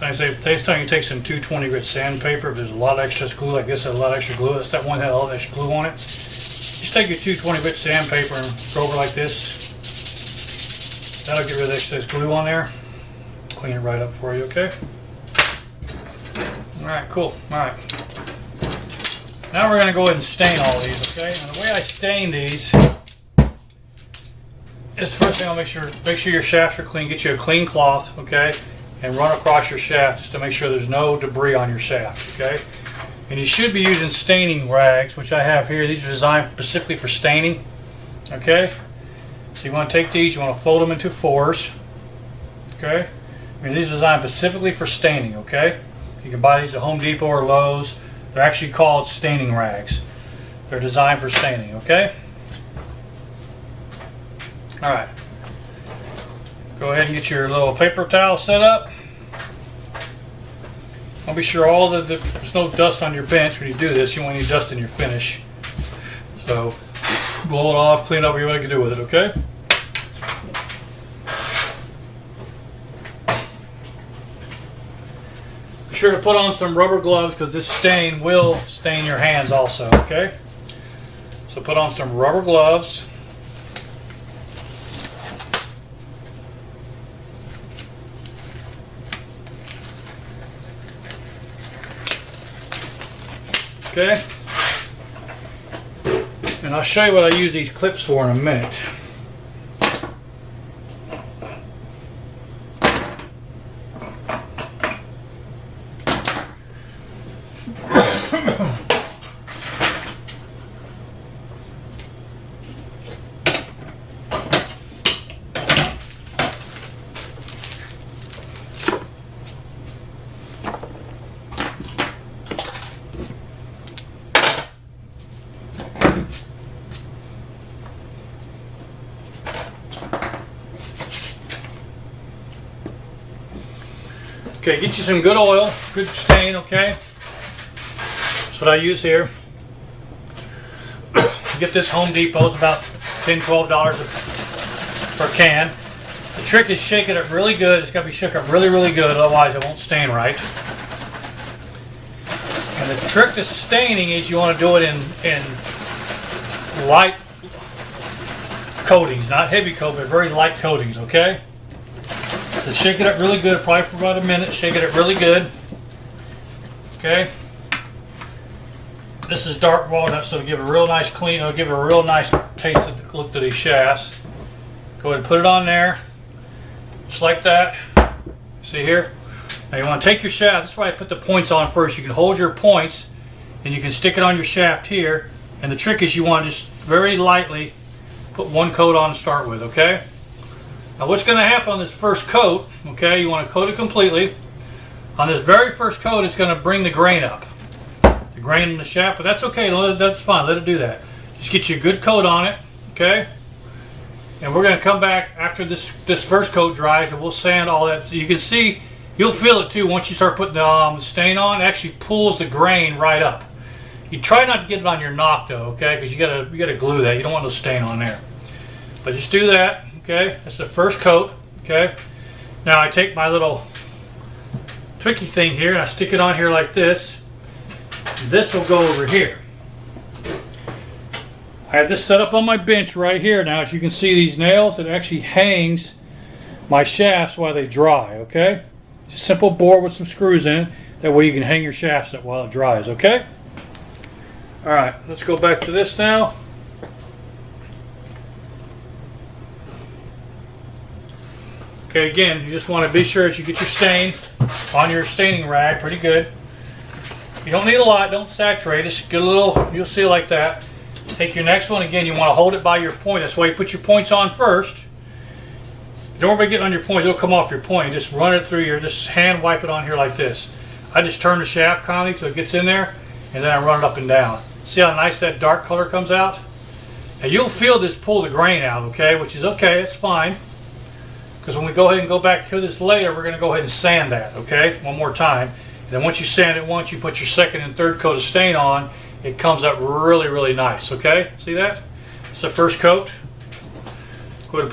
Next time you take some 220 grit sandpaper, if there's a lot of excess glue like this, a lot of extra glue, that's that one that had a lot of extra glue on it. Just take your 220 grit sandpaper and go over like this. That'll get rid of the excess glue on there. Clean it right up for you, okay? Alright, cool. Alright. Now we're going to go ahead and stain all these, okay? And the way I stain these is, first thing I'll make sure your shafts are clean. Get you a clean cloth, okay? And run across your shaft just to make sure there's no debris on your shaft, okay? And you should be using staining rags, which I have here. These are designed specifically for staining, okay? So you want to take these, you want to fold them into fours, okay? I mean, these are designed specifically for staining, okay? You can buy these at Home Depot or Lowe's. They're actually called staining rags. They're designed for staining, okay? Alright. Go ahead and get your little paper towel set up. I'll be sure there's no dust on your bench when you do this. You won't need dust in your finish. So, blow it off, clean up what you want to do with it, okay? Be sure to put on some rubber gloves because this stain will stain your hands also, okay? So put on some rubber gloves. Okay, and I'll show you what I use these clips for in a minute. Okay, get you some good oil, good stain, okay? That's what I use here. Get this Home Depot, it's about $10, $12 per can. The trick is shaking it really good. It's got to be shook up really, really good, otherwise it won't stain right. And the trick to staining is you want to do it in light coatings, not heavy coat, but very light coatings, okay? So shake it up really good, probably for about a minute. Shake it up really good. Okay. This is dark walnut, so it'll give a real nice clean. It'll give a real nice taste of the look to these shafts. Go ahead and put it on there, just like that. See here. Now you want to take your shaft. That's why I put the points on first. You can hold your points, and you can stick it on your shaft here. And the trick is you want to just very lightly put one coat on to start with. Okay. Now what's going to happen on this first coat, okay, you want to coat it completely. On this very first coat, it's going to bring the grain up. The grain in the shaft, but that's okay, that's fine, let it do that. Just get you a good coat on it, okay? And we're going to come back after this first coat dries and we'll sand all that. So you can see, you'll feel it too once you start putting the stain on. It actually pulls the grain right up. You try not to get it on your knock though, okay, because you gotta glue that. You don't want no stain on there. But just do that. Okay, that's the first coat. Okay, now I take my little tricky thing here and I stick it on here like this. This will go over here. I have this set up on my bench right here. Now, as you can see, these nails, it actually hangs my shafts while they dry. Okay, just a simple board with some screws in it. That way you can hang your shafts up while it dries. Okay. All right, let's go back to this now. Okay, again, you just want to be sure that you get your stain on your staining rag pretty good. You don't need a lot, don't saturate, just get a little, you'll see it like that. Take your next one, again, you want to hold it by your point. That's why you put your points on first. Don't worry about getting on your points, it'll come off your point. Just run it through your, just hand wipe it on here like this. I just turn the shaft constantly so it gets in there, and then I run it up and down. See how nice that dark color comes out? And you'll feel this pull the grain out, okay, which is okay, it's fine. Because when we go ahead and go back to this later, we're going to go ahead and sand that, okay, one more time. And then once you sand it once, you put your second and third coat of stain on, it comes up really, really nice, okay? See that? It's the first coat. Go ahead and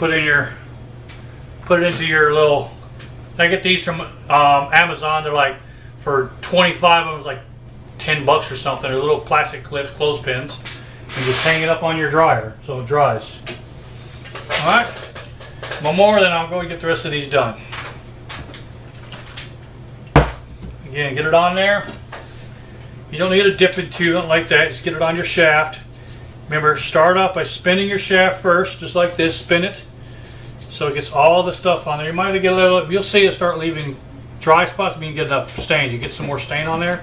put it into your little I get these from Amazon. They're like, for 25 of them, it's like $10 or something. They're little plastic clips, clothespins, and just hang it up on your dryer so it dries. All right, one more, then I'll go and get the rest of these done. Again, get it on there. You don't need to dip it too, like that. Just get it on your shaft. Remember, start off by spinning your shaft first, just like this. Spin it so it gets all the stuff on there. You might have to get a little. You'll see it start leaving dry spots, but you can get enough stains. You get some more stain on there.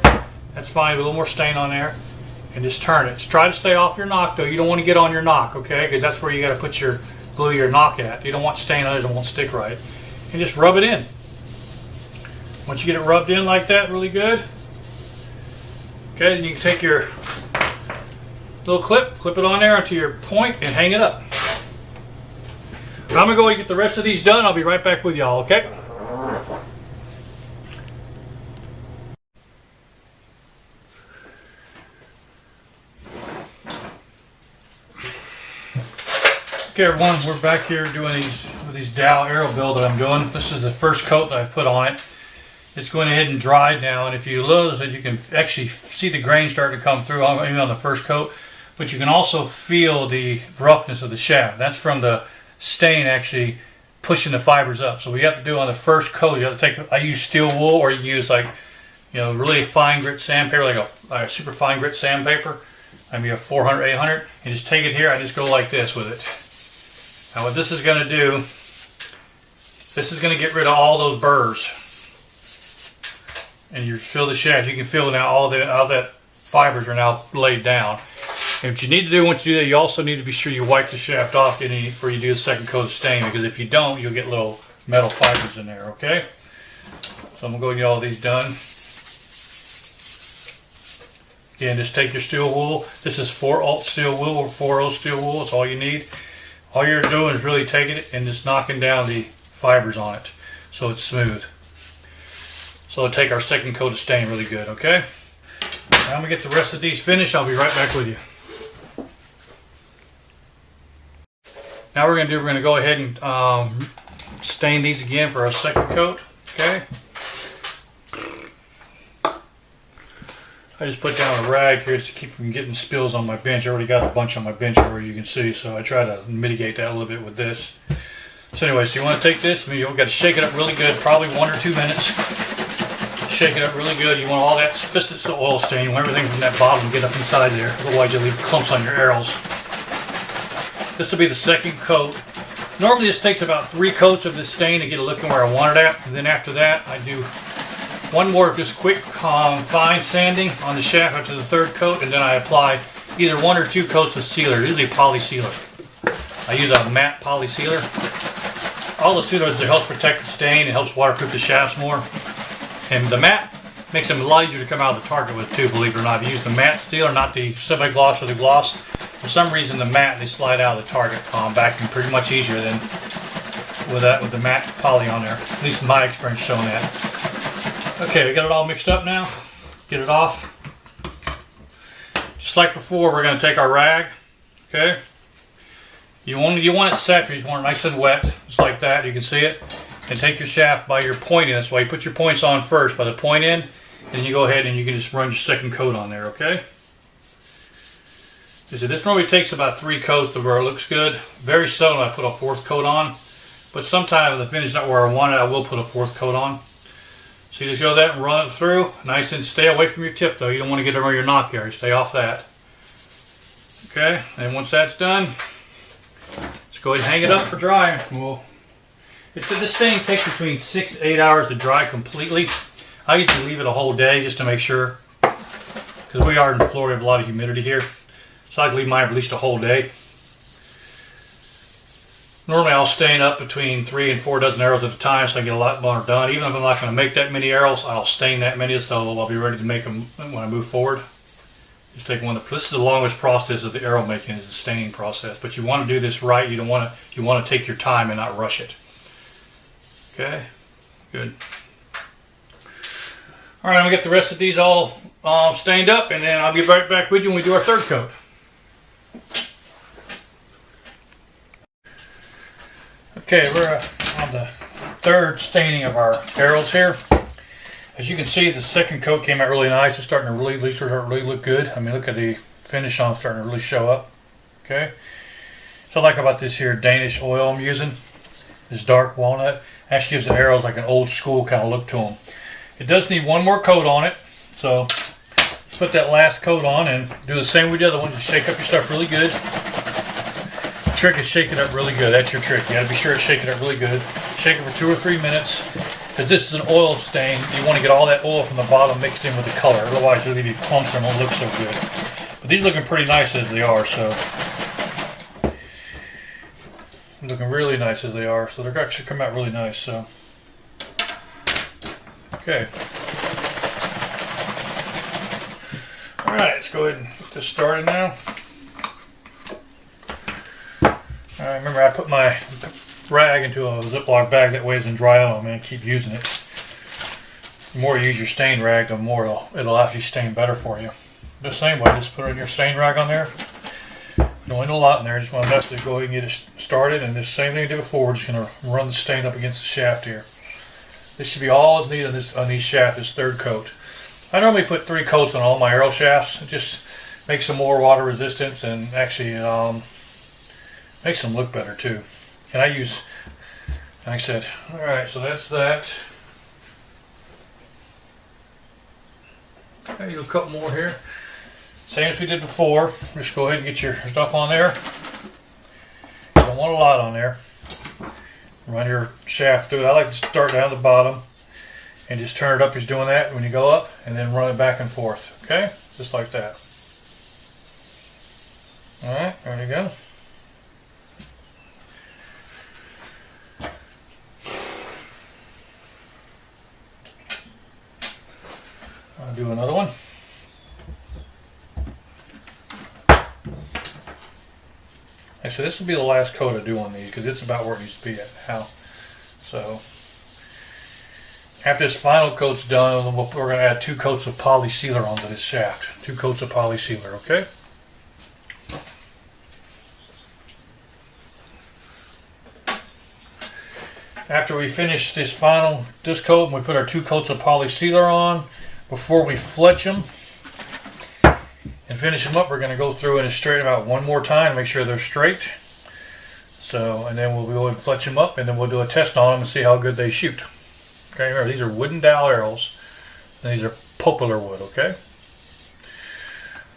That's fine. A little more stain on there, and just turn it. Just try to stay off your knock, though. You don't want to get on your knock, okay? Because that's where you got to put your glue your knock at. You don't want stain on it; it won't stick right. And just rub it in. Once you get it rubbed in like that, really good. Okay, then you can take your little clip it on there onto your point, and hang it up. But I'm gonna go and get the rest of these done. I'll be right back with y'all. Okay. Okay, everyone, we're back here doing these dowel arrow build that I'm doing. This is the first coat that I've put on it. It's going ahead and dried now, and if you notice that, you can actually see the grain starting to come through even on the first coat, but you can also feel the roughness of the shaft. That's from the stain actually pushing the fibers up. So what you have to do on the first coat, you have to take, I use steel wool, or you use like, really fine grit sandpaper, like a super fine grit sandpaper. I mean a 400, 800, and just take it here. I just go like this with it. Now what this is going to do, this is going to get rid of all those burrs. And you feel the shaft. You can feel now all that fibers are now laid down. And what you need to do once you do that, you also need to be sure you wipe the shaft off before you do the second coat of stain, because if you don't, you'll get little metal fibers in there, okay? So I'm going to go and get all these done. Again, just take your steel wool. This is 4-aught steel wool or 4-0 steel wool. That's all you need. All you're doing is really taking it and just knocking down the fibers on it so it's smooth. So it'll take our second coat of stain really good, okay? Now I'm going to get the rest of these finished. I'll be right back with you. Now we're going to go ahead and stain these again for our second coat, okay? I just put down a rag here to keep from getting spills on my bench. I already got a bunch on my bench already, you can see, so I try to mitigate that a little bit with this. So anyway, so you want to take this, you've got to shake it up really good, probably 1 or 2 minutes. Shake it up really good. You want all that, especially the oil stain, you want everything from that bottom to get up inside there, otherwise you'll leave clumps on your arrows. This will be the second coat. Normally this takes about 3 coats of this stain to get it looking where I want it at, and then after that I do one more just quick fine sanding on the shaft after the third coat, and then I apply either 1 or 2 coats of sealer, usually poly sealer. I use a matte poly sealer. All the sealers, it helps protect the stain, it helps waterproof the shafts more. And the matte makes them a lot easier to come out of the target with too, believe it or not. If you use the matte steel, not the semi-gloss or the gloss, for some reason the matte, they slide out of the target back and pretty much easier than with the matte poly on there. At least in my experience showing that. Okay, we got it all mixed up now. Get it off. Just like before, we're going to take our rag, okay? You want it set, you want it nice and wet, just like that, you can see it. And take your shaft by your point in. That's why you put your points on first, by the point in, and then you go ahead and you can just run your second coat on there, okay? So this normally takes about 3 coats to where it looks good. Very seldom I put a 4th coat on, but sometimes if the finish is not where I want it, I will put a 4th coat on. So you just go that and run it through, nice, and stay away from your tip though. You don't want to get over your knock area. Stay off that. Okay, and once that's done, let's go ahead and hang it up for drying. This thing takes between 6 to 8 hours to dry completely. I usually leave it a whole day just to make sure, because we are in Florida, we have a lot of humidity here. So I can leave mine for at least a whole day. Normally I'll stain up between 3 and 4 dozen arrows at a time, so I get a lot more done. Even if I'm not going to make that many arrows, I'll stain that many, so I'll be ready to make them when I move forward. Just take one. This is the longest process of the arrow making, is the staining process. But you want to do this right. You want to take your time and not rush it. Okay, good. All right, I'm gonna get the rest of these all stained up, and then I'll be right back with you when we do our third coat. Okay, we're on the third staining of our arrows here. As you can see, the second coat came out really nice. It's starting to really look good. I mean, look at the finish on it starting to really show up. Okay. So I like about this here Danish oil I'm using. This dark walnut actually gives the arrows like an old school kind of look to them. It does need one more coat on it. So let's put that last coat on and do the same with the other one. Just shake up your stuff really good. The trick is shake it up really good. That's your trick. You got to be sure to shake it up really good. Shake it for 2 or 3 minutes. Because this is an oil stain, you want to get all that oil from the bottom mixed in with the color. Otherwise, it'll leave you clumps and it won't look so good. But these are looking pretty nice as they are, so. Looking really nice as they are, so they're actually come out really nice, so. Okay. Alright, let's go ahead and get this started now. Alright, remember I put my rag into a Ziploc bag, that way it doesn't dry out. I'm going to keep using it. The more you use your stain rag, the more it'll actually stain better for you. The same way, just put your stain rag on there. You don't need a lot in there, just want enough to go ahead and get it started. And the same thing I did before, we're just going to run the stain up against the shaft here. This should be all that's needed on these shafts, this third coat. I normally put 3 coats on all my arrow shafts. It just makes them more water resistant and actually makes them look better too. And I use, like I said, alright, so that's that. Okay, you'll cut more here. Same as we did before. Just go ahead and get your stuff on there. You don't want a lot on there. Run your shaft through it. I like to start down the bottom and just turn it up as doing that when you go up, and then run it back and forth. Okay? Just like that. Alright, there you go. I'll do another one. Actually, this will be the last coat I do on these because it's about where it needs to be at now. So, after this final coat's done, we're going to add 2 coats of poly sealer onto this shaft. 2 coats of poly sealer, okay? After we finish this coat and we put our 2 coats of poly sealer on, before we fletch them and finish them up, we're going to go through and straighten them out one more time, make sure they're straight. So, and then we'll go and fletch them up, and then we'll do a test on them and see how good they shoot. Okay, remember these are wooden dowel arrows, and these are poplar wood. Okay.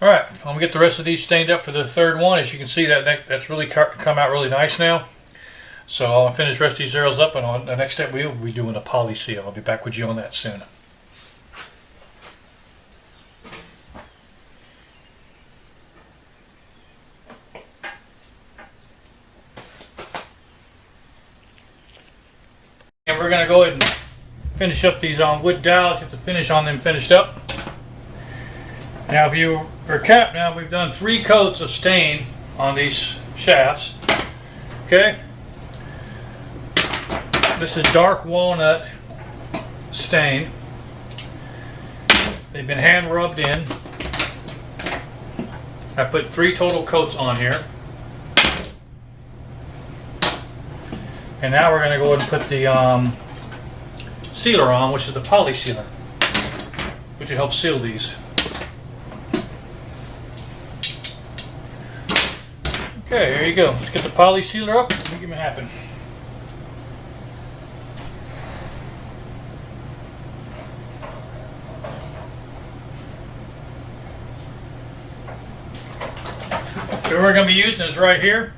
All right, I'm gonna get the rest of these stained up for the third one. As you can see, that's really come out really nice now. So I'll finish the rest of these arrows up, and on the next step we'll be doing a poly seal. I'll be back with you on that soon. And we're going to go ahead and finish up these wood dowels, get the finish on them finished up. Now if you recap now, we've done 3 coats of stain on these shafts. Okay? This is dark walnut stain. They've been hand rubbed in. I put 3 total coats on here. And now we're going to go ahead and put the sealer on, which is the poly sealer, which will help seal these. Okay, here you go. Let's get the poly sealer up and make it happen. So what we're going to be using is right here.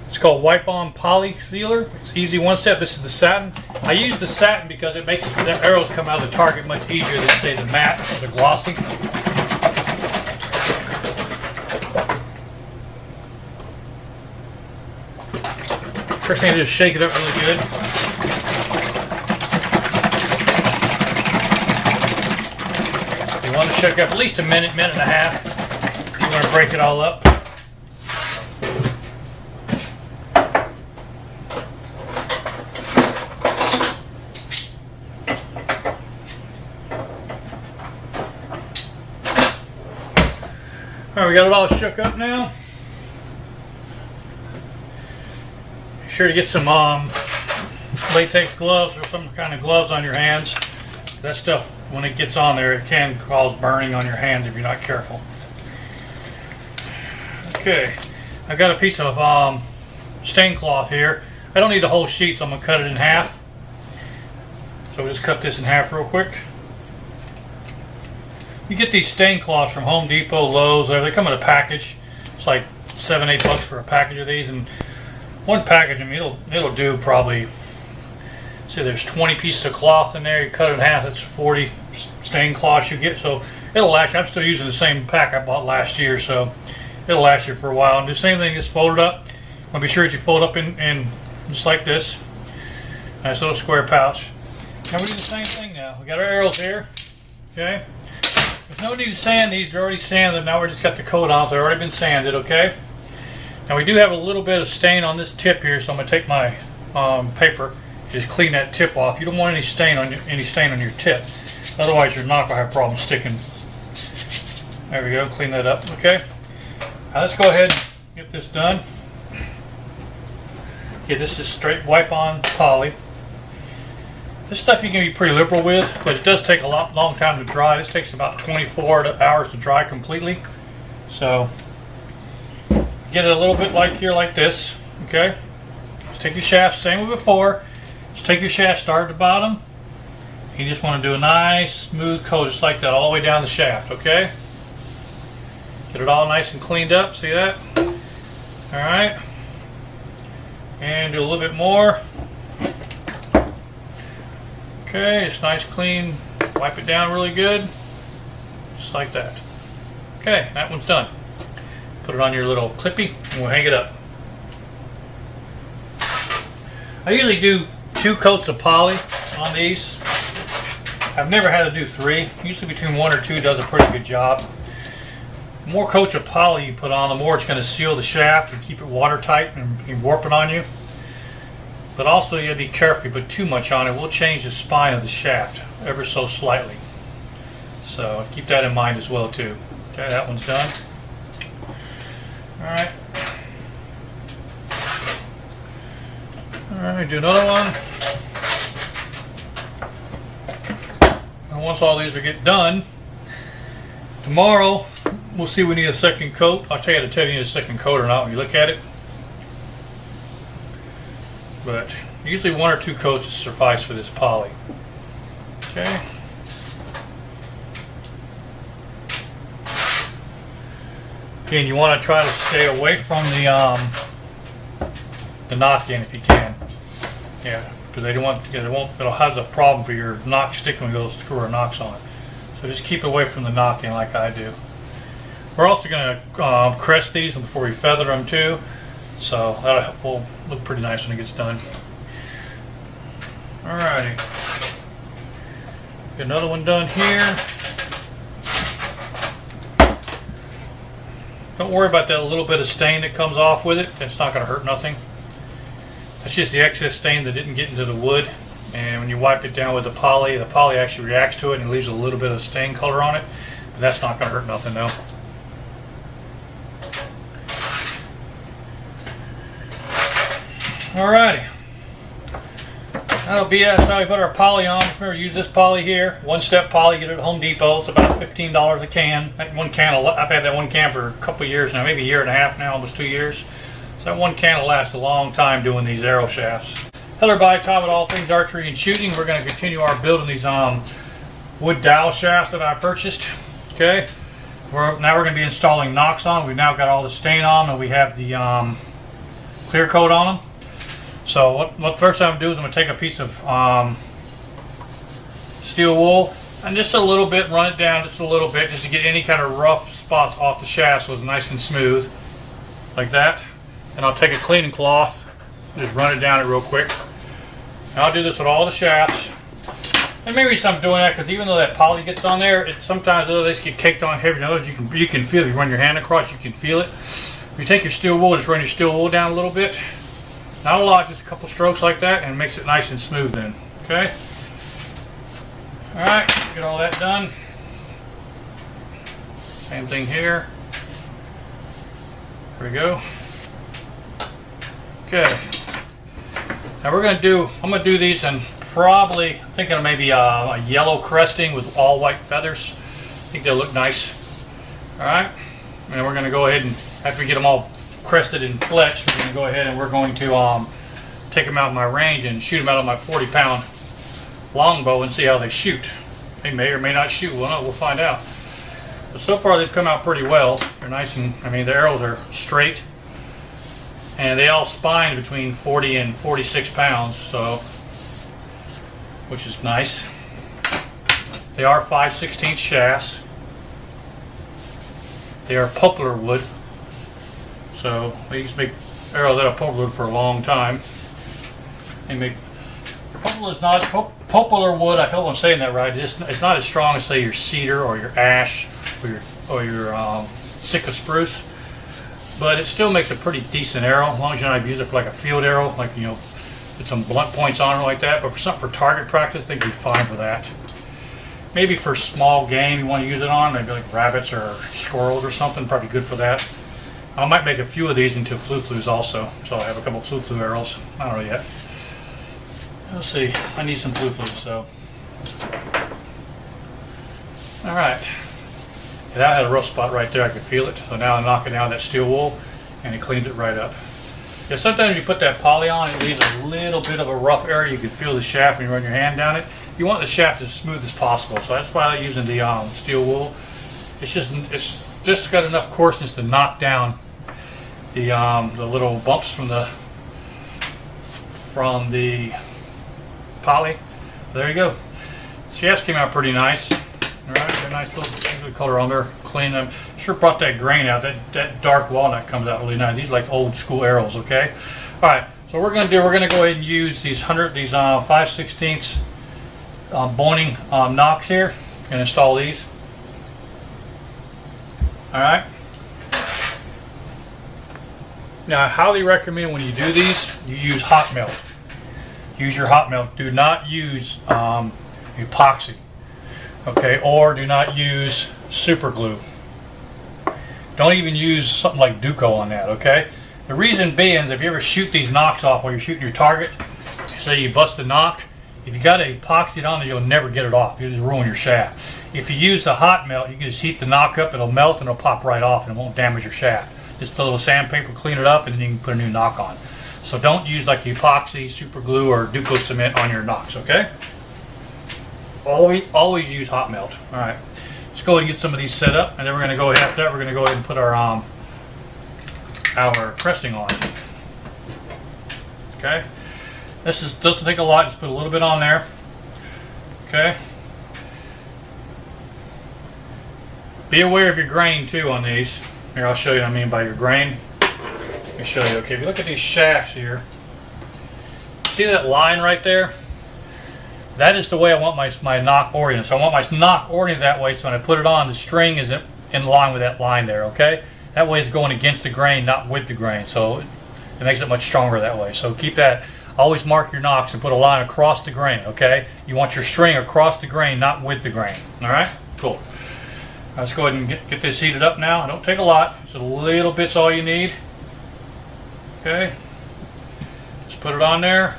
It's called Wipe On Poly Sealer. It's easy one step. This is the satin. I use the satin because it makes the arrows come out of the target much easier than, say, the matte or the glossy. First thing, just shake it up really good. You want to shake up at least a minute, minute and a half. You want to break it all up. Alright, we got it all shook up now. Be sure to get some latex gloves or some kind of gloves on your hands. That stuff, when it gets on there, it can cause burning on your hands if you're not careful. Okay, I've got a piece of stain cloth here. I don't need the whole sheet, so I'm going to cut it in half. So we'll just cut this in half real quick. You get these stain cloths from Home Depot, Lowe's, they come in a package. It's like $7-8 for a package of these, and one package, I mean, it'll do probably, say there's 20 pieces of cloth in there. You cut it in half, that's 40 stain cloths you get, so it'll last you. I'm still using the same pack I bought last year, so it'll last you for a while. And do the same thing, just fold it up. Want to be sure that you fold up in just like this. Nice little square pouch. Now we do the same thing now. We got our arrows here, okay? There's no need to sand these, they're already sanded. Now we're just got the coat on, so they've already been sanded, okay? Now we do have a little bit of stain on this tip here, so I'm going to take my paper, just clean that tip off. You don't want any stain on your tip, otherwise your knock will have problems sticking. There we go, clean that up, okay? Now let's go ahead and get this done. Okay, this is straight wipe-on poly. This stuff you can be pretty liberal with, but it does take a long time to dry. This takes about 24 hours to dry completely. So get it a little bit like here, like this. Okay. Just take your shaft, same as before. Just take your shaft, start at the bottom. You just want to do a nice smooth coat, just like that, all the way down the shaft. Okay. Get it all nice and cleaned up. See that? All right. And do a little bit more. Okay, it's nice, clean. Wipe it down really good, just like that. Okay, that one's done. Put it on your little clippy, and we'll hang it up. I usually do 2 coats of poly on these. I've never had to do 3. Usually between 1 or 2 does a pretty good job. The more coats of poly you put on, the more it's going to seal the shaft and keep it watertight and warp it on you. But also you have to be careful. You put too much on it, will change the spine of the shaft ever so slightly. So keep that in mind as well too. Okay, that one's done. Alright. Alright, do another one. And once all these are get done, tomorrow we'll see if we need a second coat. I'll tell you if you need a second coat or not when you look at it. But usually 1 or 2 coats suffice for this poly. Okay. Again, you want to try to stay away from the knock-in if you can. Yeah, because they don't want, it'll have the problem for your knock sticking when those screw or knocks on it. So just keep away from the knock-in like I do. We're also going to crest these before we feather them too. So that will look pretty nice when it gets done. Alrighty. Get another one done here. Don't worry about that little bit of stain that comes off with it. That's not going to hurt nothing. That's just the excess stain that didn't get into the wood. And when you wipe it down with the poly actually reacts to it and leaves a little bit of stain color on it. But that's not going to hurt nothing though. Alrighty. That'll be it. That's how we put our poly on. Remember, use this poly here. 1-step poly. Get it at Home Depot. It's about $15 a can. That one can, I've had that one can for a couple of years now, maybe a year and a half now, almost 2 years. So that one can will last a long time doing these arrow shafts. Hello everybody, Tom at All Things Archery and Shooting. We're going to continue our building these wood dowel shafts that I purchased. Okay. Now we're going to be installing nocks on. We've now got all the stain on, and we have the clear coat on them. So what first I'm going to do is I'm going to take a piece of steel wool and just a little bit, run it down just a little bit, just to get any kind of rough spots off the shaft so it's nice and smooth, like that. And I'll take a cleaning cloth, just run it down real quick. And I'll do this with all the shafts. And maybe I'm doing that because even though that poly gets on there, sometimes they get caked on heavy. In other words, you can feel it. You run your hand across, you can feel it. If you take your steel wool, just run your steel wool down a little bit. Not a lot, just a couple strokes like that, and it makes it nice and smooth then. Okay? Alright, get all that done. Same thing here. There we go. Okay. Now I'm going to do these in probably, I'm thinking of maybe a yellow cresting with all white feathers. I think they'll look nice. Alright, and we're going to go ahead and, after we get them all crested and fletched, we're going to go ahead and we're going to take them out of my range and shoot them out of my 40-pound longbow and see how they shoot. They may or may not shoot. We'll find out. But so far they've come out pretty well. They're nice and, I mean, the arrows are straight. And they all spine between 40 and 46 pounds, so, which is nice. They are 5/16 shafts. They are poplar wood. So they used to make arrows out of poplar wood for a long time. They make, poplar wood, I hope I'm saying that right, it's not as strong as, say, your cedar or your ash or your Sitka spruce. But it still makes a pretty decent arrow, as long as you're not using it for like a field arrow, like, you know, put some blunt points on it like that. But for something for target practice, they'd be fine for that. Maybe for small game you want to use it on, maybe like rabbits or squirrels or something, probably good for that. I might make a few of these into flu-flus also, so I have a couple of flu-flu arrows. I don't know yet. Let's see, I need some flu-flus, so. Alright. That had a rough spot right there, I could feel it. So now I'm knocking down that steel wool and it cleans it right up. Yeah, sometimes you put that poly on, it leaves a little bit of a rough area. You can feel the shaft when you run your hand down it. You want the shaft as smooth as possible, so that's why I like using the steel wool. It's just got enough coarseness to knock down the little bumps from the poly. There you go. Shafts came out pretty nice. Alright, got a nice little color on there, clean them. Sure brought that grain out. That dark walnut comes out really nice. These are like old school arrows, okay? Alright, so we're gonna go ahead and use these 5/16 boning nocks here and install these. Alright. Now I highly recommend when you do these, you use hot melt. Use your hot melt. Do not use epoxy. Okay, or do not use super glue. Don't even use something like Duco on that, okay? The reason being is if you ever shoot these nocks off while you're shooting your target, say you bust a knock, if you got it epoxied on it, you'll never get it off. You'll just ruin your shaft. If you use the hot melt, you can just heat the knock up, it'll melt and it'll pop right off and it won't damage your shaft. Just put a little sandpaper, clean it up, and then you can put a new knock on. So don't use like epoxy, super glue, or Duco cement on your nocks, okay? Always use hot melt. All right, let's go ahead and get some of these set up, and then we're going to go ahead and put our cresting on. Okay, doesn't take a lot. Just put a little bit on there. Okay. Be aware of your grain too on these. Here, I'll show you what I mean by your grain. Let me show you. Okay, if you look at these shafts here, see that line right there? That is the way I want my knock oriented. So I want my knock oriented that way, so when I put it on, the string is in line with that line there, okay? That way it's going against the grain, not with the grain. So it makes it much stronger that way. So keep that. Always mark your nocks and put a line across the grain, okay? You want your string across the grain, not with the grain. All right? Cool. Let's go ahead and get this heated up now. Don't take a lot. Just a little bit's all you need. Okay. Just put it on there.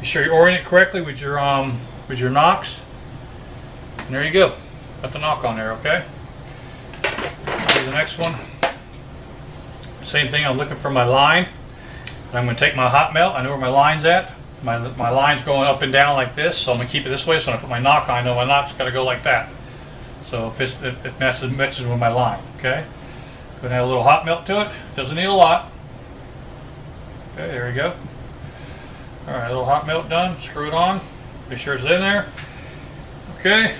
Be sure you orient it correctly with your nocks. And there you go. Got the knock on there, okay? Do the next one. Same thing, I'm looking for my line. And I'm going to take my hot melt. I know where my line's at. My line's going up and down like this, so I'm going to keep it this way. So when I put my knock on, I know my knock's got to go like that. So if it matches with my line, okay? Go ahead and add a little hot melt to it. Doesn't need a lot. Okay, there we go. Alright, a little hot melt done. Screw it on. Make sure it's in there. Okay.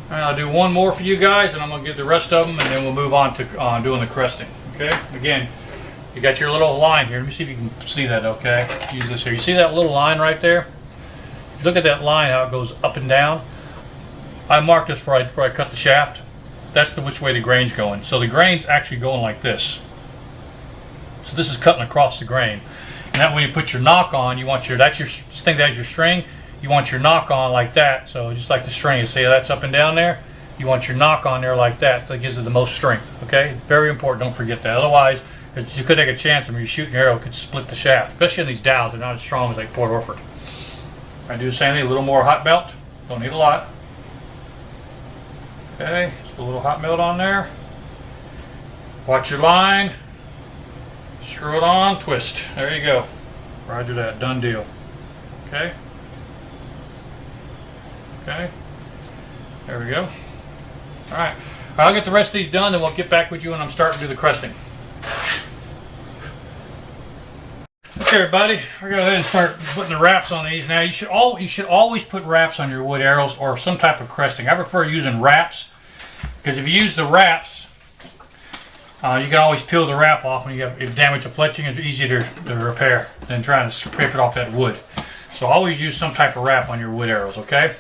Alright, I'll do one more for you guys, and I'm going to get the rest of them, and then we'll move on to doing the cresting. Okay? Again, you got your little line here. Let me see if you can see that, okay? Use this here. You see that little line right there? Look at that line, how it goes up and down. I marked this before I cut the shaft. That's which way the grain's going. So the grain's actually going like this. So this is cutting across the grain. And that when you put your knock on, you want that's your string. You want your knock on like that. So just like the string, you see that's up and down there. You want your knock on there like that. So it gives it the most strength. Okay, very important. Don't forget that. Otherwise, You could take a chance when you're shooting your arrow, it could split the shaft, especially in these dowels. They're not as strong as like Port Orford. I do the same thing, a little more hot melt. Don't need a lot. Okay, just put a little hot melt on there. Watch your line. Screw it on, twist. There you go. Roger that, done deal. Okay. Okay. There we go. Alright. I'll get the rest of these done, then we'll get back with you when I'm starting to do the cresting. Okay, everybody, we're going to go ahead and start putting the wraps on these. Now, you should always put wraps on your wood arrows or some type of cresting. I prefer using wraps because if you use the wraps, you can always peel the wrap off when you have damage to fletching. It's easier to repair than trying to scrape it off that wood. So always use some type of wrap on your wood arrows, okay?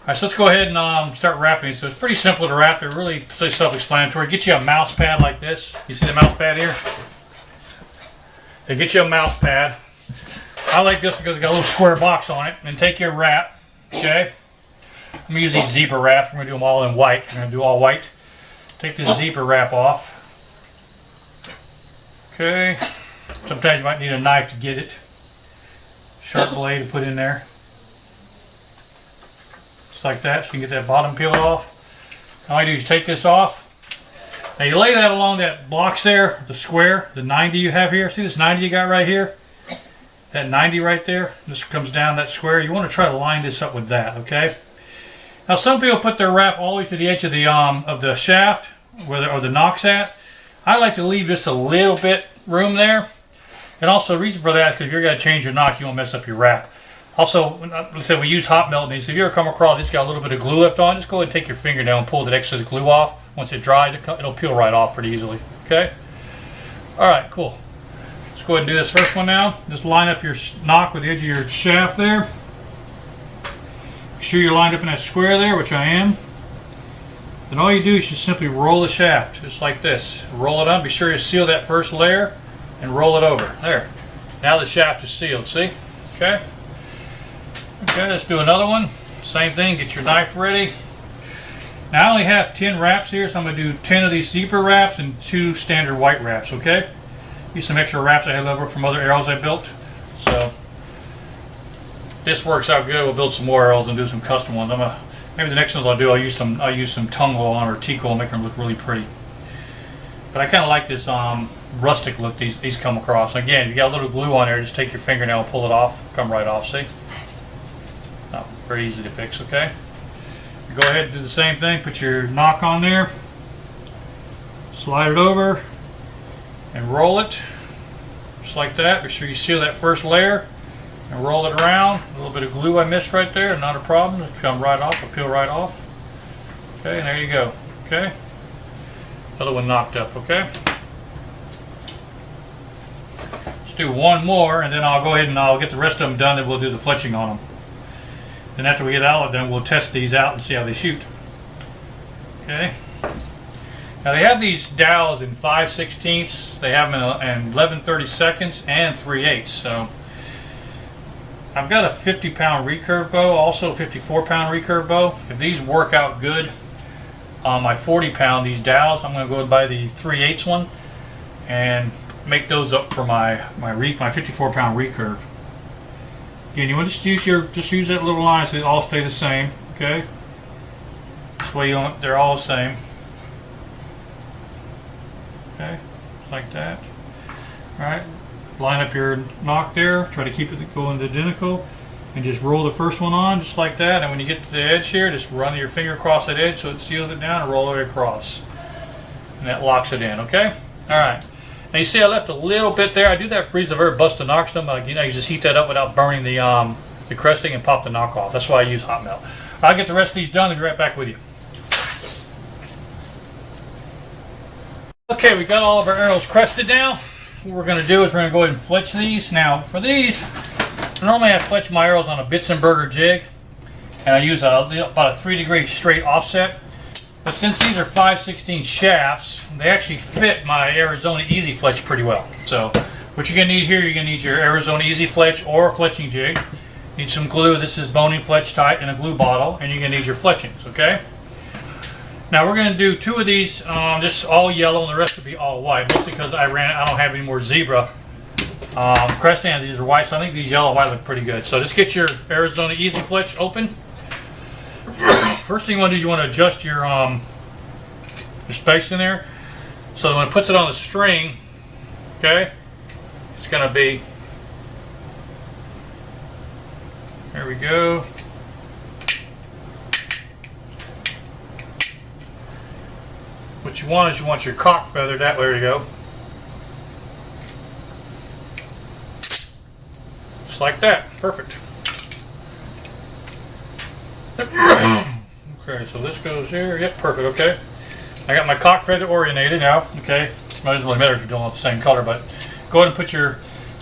All right, so let's go ahead and start wrapping these. So it's pretty simple to wrap. They're really self-explanatory. Get you a mouse pad like this. You see the mouse pad here? They get you a mouse pad. I like this because it's got a little square box on it. And take your wrap, okay? I'm going to use these zebra wraps. I'm going to do them all in white. I'm going to do all white. Take this zebra wrap off. Okay. Sometimes you might need a knife to get it. Sharp blade to put in there. Just like that, so you can get that bottom peeled off. All I do is take this off. Now you lay that along that blocks there, the square, the 90 you have here. See this 90 you got right here? That 90 right there. This comes down that square. You want to try to line this up with that, okay? Now some people put their wrap all the way to the edge of the shaft, or the knock's at. I like to leave just a little bit room there. And also the reason for that is because if you're going to change your knock, you won't mess up your wrap. Also, let's say we use hot melt in these. If you ever come across this got a little bit of glue left on, just go ahead and take your fingernail and pull that excess glue off. Once it dries, it'll peel right off pretty easily. Okay? Alright, cool. Let's go ahead and do this first one now. Just line up your knock with the edge of your shaft there. Make sure you're lined up in that square there, which I am. Then all you do is just simply roll the shaft, just like this. Roll it up. Be sure you seal that first layer and roll it over. There. Now the shaft is sealed. See? Okay? Okay, let's do another one. Same thing. Get your knife ready. Now I only have 10 wraps here, so I'm going to do 10 of these zebra wraps and 2 standard white wraps, okay? These some extra wraps I had over from other arrows I built. So this works out good. We'll build some more arrows and do some custom ones. Maybe the next ones I'll use some tung wool on or teak wool and make them look really pretty. But I kind of like this rustic look these come across. Again, if you got a little glue on there, just take your fingernail and pull it off. Come right off, see? Oh, very easy to fix, okay? Go ahead and do the same thing. Put your knock on there. Slide it over and roll it. Just like that. Make sure you seal that first layer and roll it around. A little bit of glue I missed right there. Not a problem. It'll come right off. It'll peel right off. Okay, and there you go. Okay. Other one knocked up, okay? Let's do one more and then I'll go ahead and I'll get the rest of them done and we'll do the fletching on them. Then after we get all of them, we'll test these out and see how they shoot. Okay. Now they have these dowels in 5/16. They have them in 11/32 and 3/8. So I've got a 50-pound recurve bow, also a 54-pound recurve bow. If these work out good on my 40-pound, these dowels, I'm going to go and buy the 3/8 one and make those up for my 54-pound recurve. Again, you want to just use that little line so they all stay the same. Okay. This way they're all the same. Okay, like that. All right. Line up your knock there. Try to keep it going identical, and just roll the first one on just like that. And when you get to the edge here, just run your finger across that edge so it seals it down, and roll it across, and that locks it in. Okay. All right. Now you see I left a little bit there. I do that freeze the very bust to knock them. You just heat that up without burning the cresting and pop the knock off. That's why I use hot melt. I'll get the rest of these done and be right back with you. Okay, we got all of our arrows crested now. What we're going to do is we're going to go ahead and fletch these. Now for these, normally I fletch my arrows on a Bitzenberger jig, and I use about a 3-degree straight offset. But since these are 5/16 shafts, they actually fit my Arizona Easy Fletch pretty well. So what you're going to need here, you're going to need your Arizona Easy Fletch or a fletching jig. Need some glue. This is boning fletch tight in a glue bottle, and you're going to need your fletchings, okay? Now we're going to do 2 of these, just all yellow, and the rest will be all white. Mostly because I don't have any more zebra crest stands. These are white, so I think these yellow and white look pretty good. So just get your Arizona Easy Fletch open. First thing you want to do is you want to adjust your space in there, so that when it puts it on the string, okay, it's going to be, there we go. What you want is you want your cock feather that way. There you go. Just like that. Perfect. Okay, so this goes here. Yep, perfect. Okay. I got my cock feather orientated now. Okay. Might as well matter if you're doing all the same color, but go ahead and put your.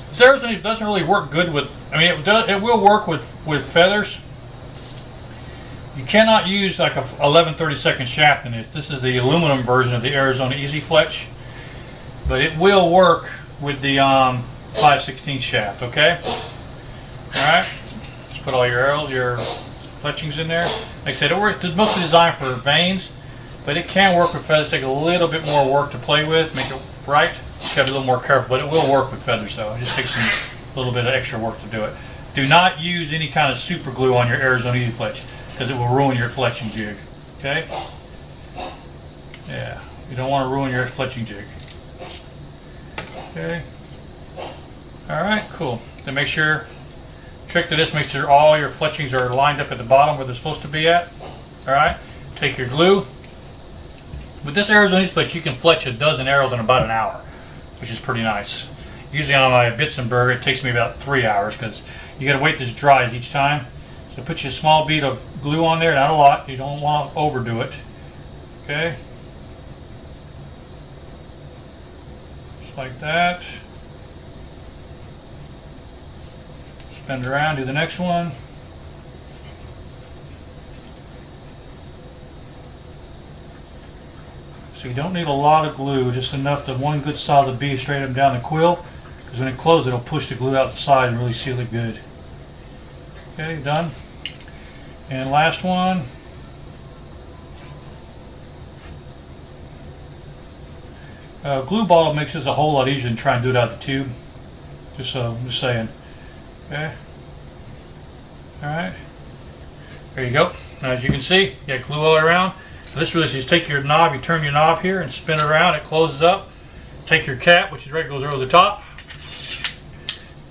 This Arizona doesn't really work good with. I mean, it will work with feathers. You cannot use like a 11/32 shaft in it. This is the aluminum version of the Arizona Easy Fletch, but it will work with the 5/16 shaft. Okay. All right. Let's put all your fletchings in there. Like I said, it works. It's mostly designed for veins, but it can work with feathers. Take a little bit more work to play with, make it right. You have to be a little more careful, but it will work with feathers. Though it just takes a little bit of extra work to do it. Do not use any kind of super glue on your Arizona Easy Fletch, because it will ruin your fletching jig. Okay? Yeah, you don't want to ruin your fletching jig. Okay? Alright, cool. Then make sure, trick to this, make sure all your fletchings are lined up at the bottom where they're supposed to be at. Alright? Take your glue. With this Arizona Easy Fletch, you can fletch a dozen arrows in about an hour, which is pretty nice. Usually on my Bitzenberger, it takes me about 3 hours, because you got to wait this dries each time. So put you a small bead of glue on there, not a lot. You don't want to overdo it. Okay? Just like that. Spin it around, do the next one. So you don't need a lot of glue, just enough that one good solid bead straight up down the quill, because when it closes, it'll push the glue out the side and really seal it good. Okay, done. And last one. Glue bottle makes this a whole lot easier than trying to do it out of the tube. Just saying. Okay. All right. There you go. Now, as you can see, you got glue all around. So this really is, you take your knob, you turn your knob here and spin it around. It closes up. Take your cap, which is right, goes over the top,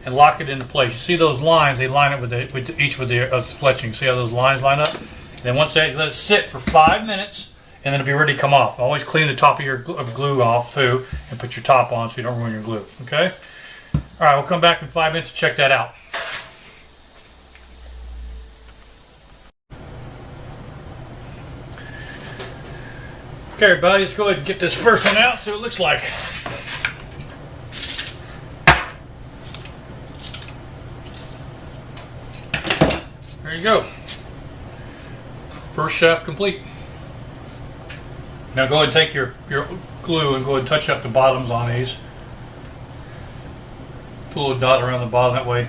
and lock it into place. You see those lines? They line up with the fletching. See how those lines line up? And then once they let it sit for 5 minutes, and then it'll be ready to come off. Always clean the top of your glue off too, and put your top on so you don't ruin your glue. Okay. All right, we'll come back in 5 minutes to check that out. Okay, everybody, let's go ahead and get this first one out. See what it looks like. There you go. First shaft complete. Now go ahead and take your glue and go ahead and touch up the bottoms on these. Put a little dot around the bottom, that way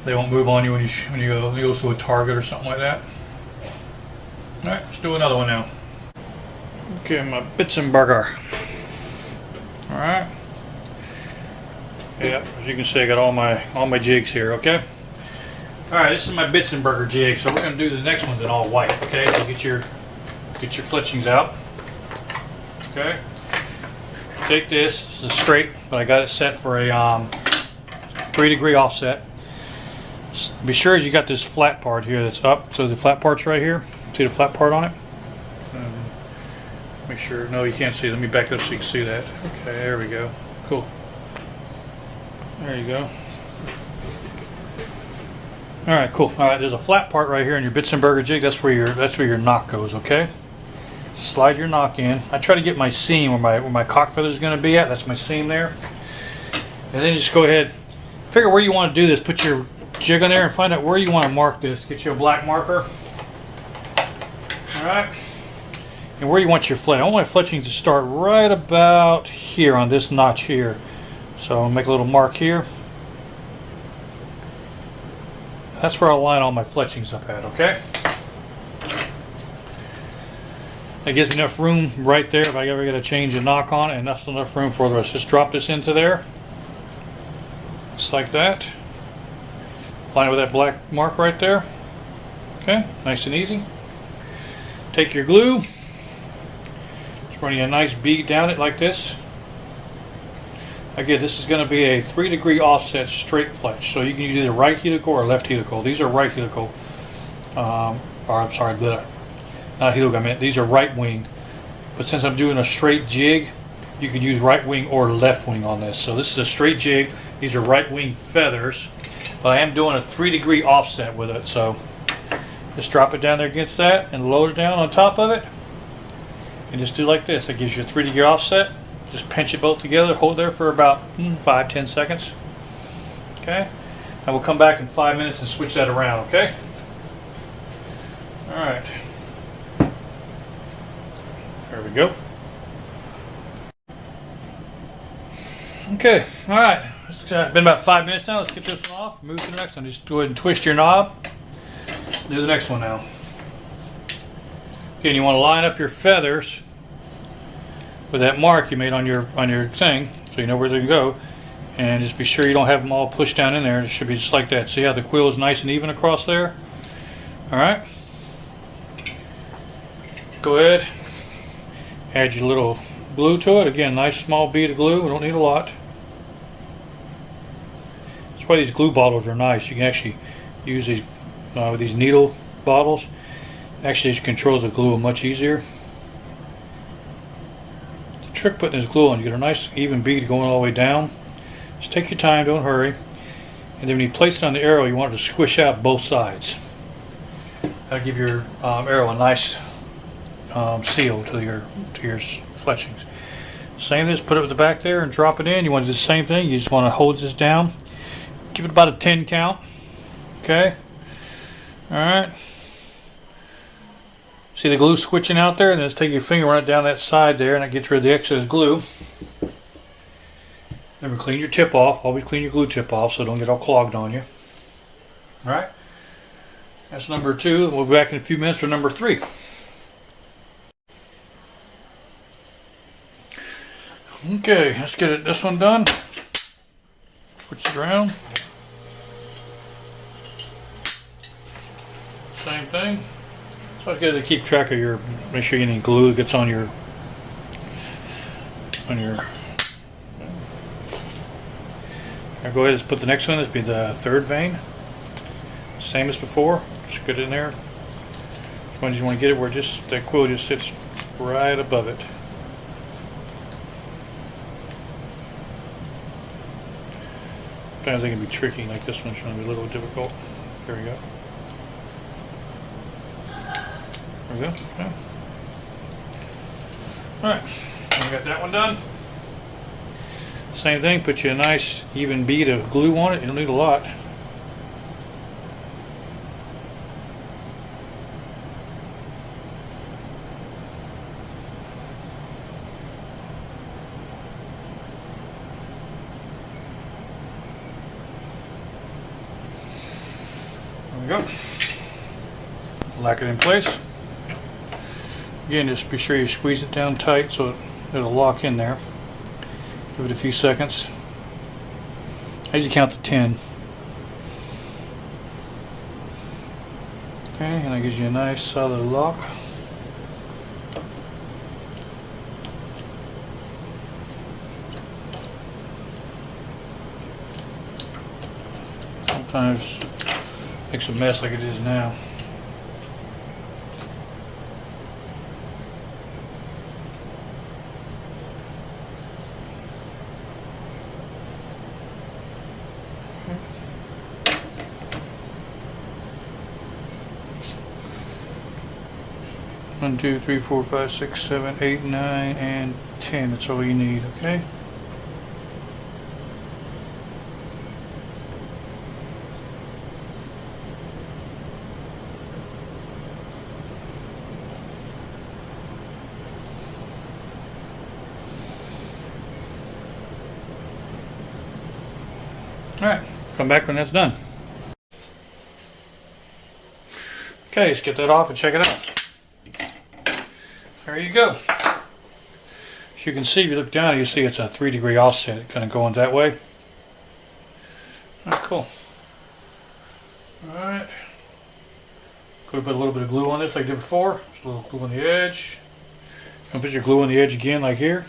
they won't move on you when you go to a target or something like that. All right, let's do another one now. Okay, my Bitzenberger. All right. Yeah, as you can see, I got all my jigs here. Okay. All right, this is my Bitzenberger jig. So we're going to do the next ones in all white. Okay, so get your fletchings out. Okay. Take this. This is straight, but I got it set for a 3-degree offset. Be sure you got this flat part here that's up. So the flat part's right here. See the flat part on it? Make sure. No, you can't see. Let me back up so you can see that. Okay, there we go. Cool. There you go. All right, cool. All right, there's a flat part right here in your Bitzenberger jig. That's where your knock goes. Okay. Slide your knock in. I try to get my seam where my cock feather is going to be at. That's my seam there. And then just go ahead, figure where you want to do this. Put your jig on there and find out where you want to mark this. Get you a black marker. All right. And where you want your fletch. I want my fletching to start right about here on this notch here. So I'll make a little mark here. That's where I'll line all my fletchings up at, okay? That gives me enough room right there if I ever get to change a knock on it, and that's enough room for the rest. Just drop this into there. Just like that. Line it with that black mark right there. Okay, nice and easy. Take your glue. Just running a nice bead down it like this. Again, this is going to be a 3-degree offset straight fletch. So you can use either right helical or left helical. These are right helical. Or I'm sorry, not helical, I meant these are right wing. But since I'm doing a straight jig, you could use right wing or left wing on this. So this is a straight jig. These are right wing feathers. But I am doing a 3-degree offset with it. So just drop it down there against that and load it down on top of it. And just do like this. That gives you a 3-degree offset. Just pinch it both together. Hold there for about 5-10 seconds. Okay. And we'll come back in 5 minutes and switch that around. Okay. All right. There we go. Okay. All right. It's been about 5 minutes now. Let's get this one off. Move to the next one. Just go ahead and twist your knob. Do the next one now. Again, you want to line up your feathers with that mark you made on your thing, so you know where they go, and just be sure you don't have them all pushed down in there. It should be just like that. See how the quill is nice and even across there? All right. Go ahead. Add your little glue to it. Again, nice small bead of glue. We don't need a lot. That's why these glue bottles are nice. You can actually use these with these needle bottles. Actually, you control the glue much easier. The trick putting this glue on, you get a nice even bead going all the way down. Just take your time, don't hurry. And then when you place it on the arrow, you want it to squish out both sides. That'll give your arrow a nice seal to your fletchings. Same as put it with the back there and drop it in. You want to do the same thing. You just want to hold this down. Give it about a 10 count. Okay. All right. See the glue switching out there, and then just take your finger, run it down that side there, and that gets rid of the excess glue. Remember, clean your tip off. Always clean your glue tip off so it don't get all clogged on you. All right. That's number 2. We'll be back in a few minutes for number 3. Okay, let's get this one done. Switch it around. Same thing. So it's good to keep track of your, make sure you get any glue that gets on your, Now go ahead and put the next one. This will be the 3rd vein. Same as before. Just get it in there. Sometimes you want to get it where just that quill just sits right above it. Sometimes they can be tricky, like this one's going to be a little difficult. There we go. There we go. Okay. Alright, we got that one done. Same thing, put you a nice even bead of glue on it. You don't need a lot. There we go. Lock it in place. Again, just be sure you squeeze it down tight so it'll lock in there. Give it a few seconds. I usually count to 10. Okay, and that gives you a nice solid lock. Sometimes it makes a mess like it is now. One, 2, 3, 4, 5, 6, 7, 8, 9, and 10. That's all you need, okay? Alright, come back when that's done. Okay, let's get that off and check it out. there you go. As you can see, if you look down, you see it's a 3-degree offset, kind of going that way. Alright, cool. Alright. Could put a little bit of glue on this like I did before. Just a little glue on the edge. And put your glue on the edge again, like here.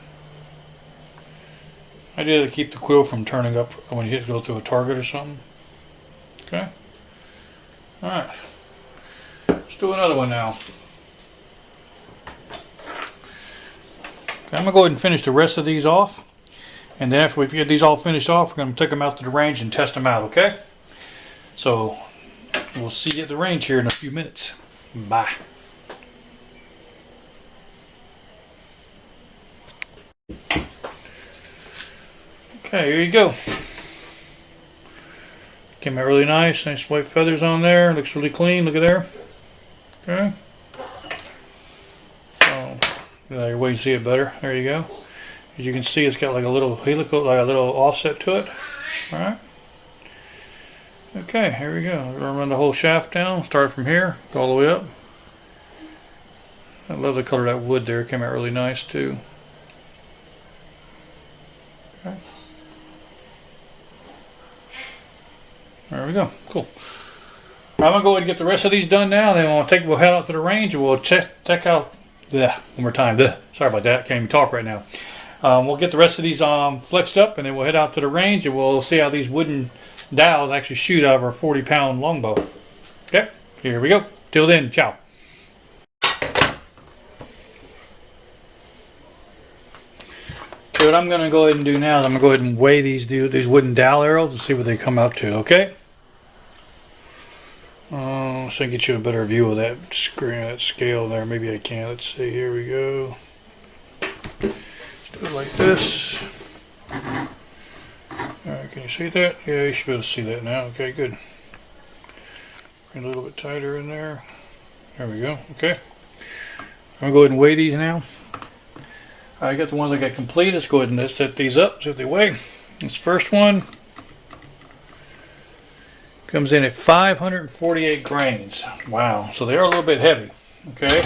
I did it to keep the quill from turning up when you go through a target or something. Okay. Alright. Let's do another one now. Okay, I'm going to go ahead and finish the rest of these off. And then after we get these all finished off, we're going to take them out to the range and test them out, okay? So, we'll see you at the range here in a few minutes. Bye. Okay, here you go. Came out really nice. Nice white feathers on there. Looks really clean. Look at there. Okay. So, wait and see it better. There you go. As you can see, it's got like a little helical, like a little offset to it. All right. Okay, here we go. We're gonna run the whole shaft down. Start from here, go all the way up. I love the color of that wood there. It came out really nice too. Okay. There we go. Cool. I'm gonna go ahead and get the rest of these done now. Then we'll head out to the range and we'll check out. One more time. Sorry about that. Can't even talk right now. We'll get the rest of these fletched up, and then we'll head out to the range, and we'll see how these wooden dowels actually shoot out of our 40-pound longbow. Okay, here we go. Till then, ciao. Okay, what I'm going to go ahead and do now is I'm going to go ahead and weigh these wooden dowel arrows and see what they come up to, okay? So I can get you a better view of that scale there. Maybe I can. Let's see. Here we go. Do it like this. Alright, can you see that? Yeah, you should be able to see that now. Okay, good. Bring a little bit tighter in there. There we go. Okay. I'm going to go ahead and weigh these now. I got the ones I got complete. Let's go ahead and set these up, see what they weigh. This first one comes in at 548 grains. Wow. So they are a little bit heavy. Okay.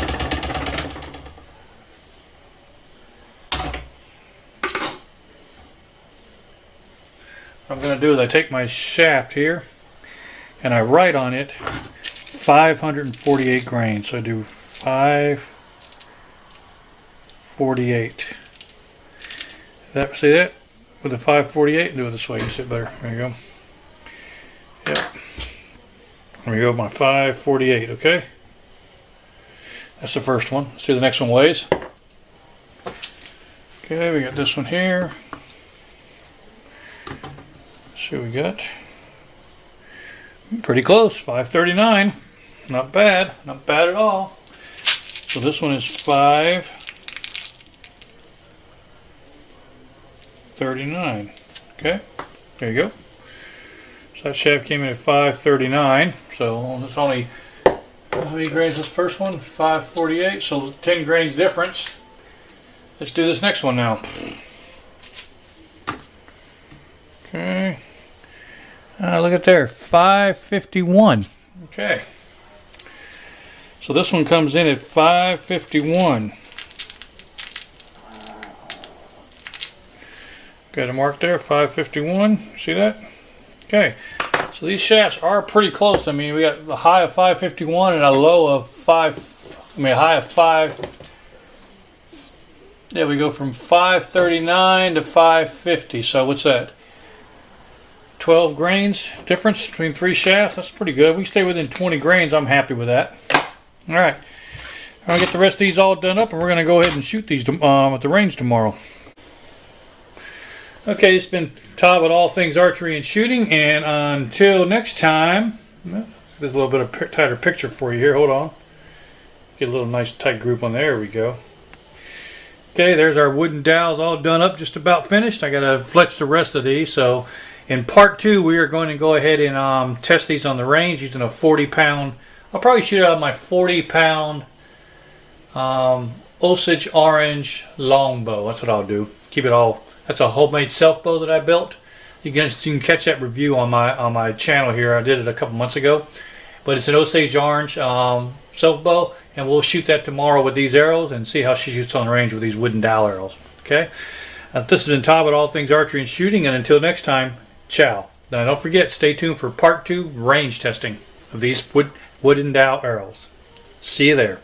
What I'm going to do is I take my shaft here and I write on it 548 grains. So I do 548. See that? With the 548, do it this way. You see it better. There you go. Yep. There we go. My 548. Okay. That's the first one. Let's see what the next one weighs. Okay, we got this one here. See what we got. Pretty close, 539. Not bad, not bad at all. So this one is 539. Okay, there you go. So that shaft came in at 539. So it's only, how many grains is this first one? 548. So 10 grains difference. Let's do this next one now. Okay. Look at there, 551. Okay. So this one comes in at 551. Got a mark there, 551. See that? Okay. So these shafts are pretty close. I mean, we got a high of 551 and a low of a high of 5. There we go from 539 to 550. So what's that? 12 grains difference between 3 shafts. That's pretty good. We stay within 20 grains. I'm happy with that. All right. I'll get the rest of these all done up, and we're going to go ahead and shoot these at the range tomorrow. Okay, it's been Todd with All Things Archery and Shooting, and until next time, there's a little bit of tighter picture for you here. Hold on. Get a little nice tight group on there. There we go. Okay, there's our wooden dowels all done up, just about finished. I got to fletch the rest of these, so in part 2, we are going to go ahead and test these on the range using a 40-pound. I'll probably shoot out my 40-pound Osage orange longbow. That's what I'll do. Keep it all. That's a homemade self bow that I built. You can catch that review on my channel here. I did it a couple months ago. but it's an Osage orange self bow, and we'll shoot that tomorrow with these arrows and see how she shoots on range with these wooden dowel arrows. Okay, this has been Todd with All Things Archery and Shooting, and until next time, ciao. Now don't forget, stay tuned for part 2 range testing of these wooden dowel arrows. See you there.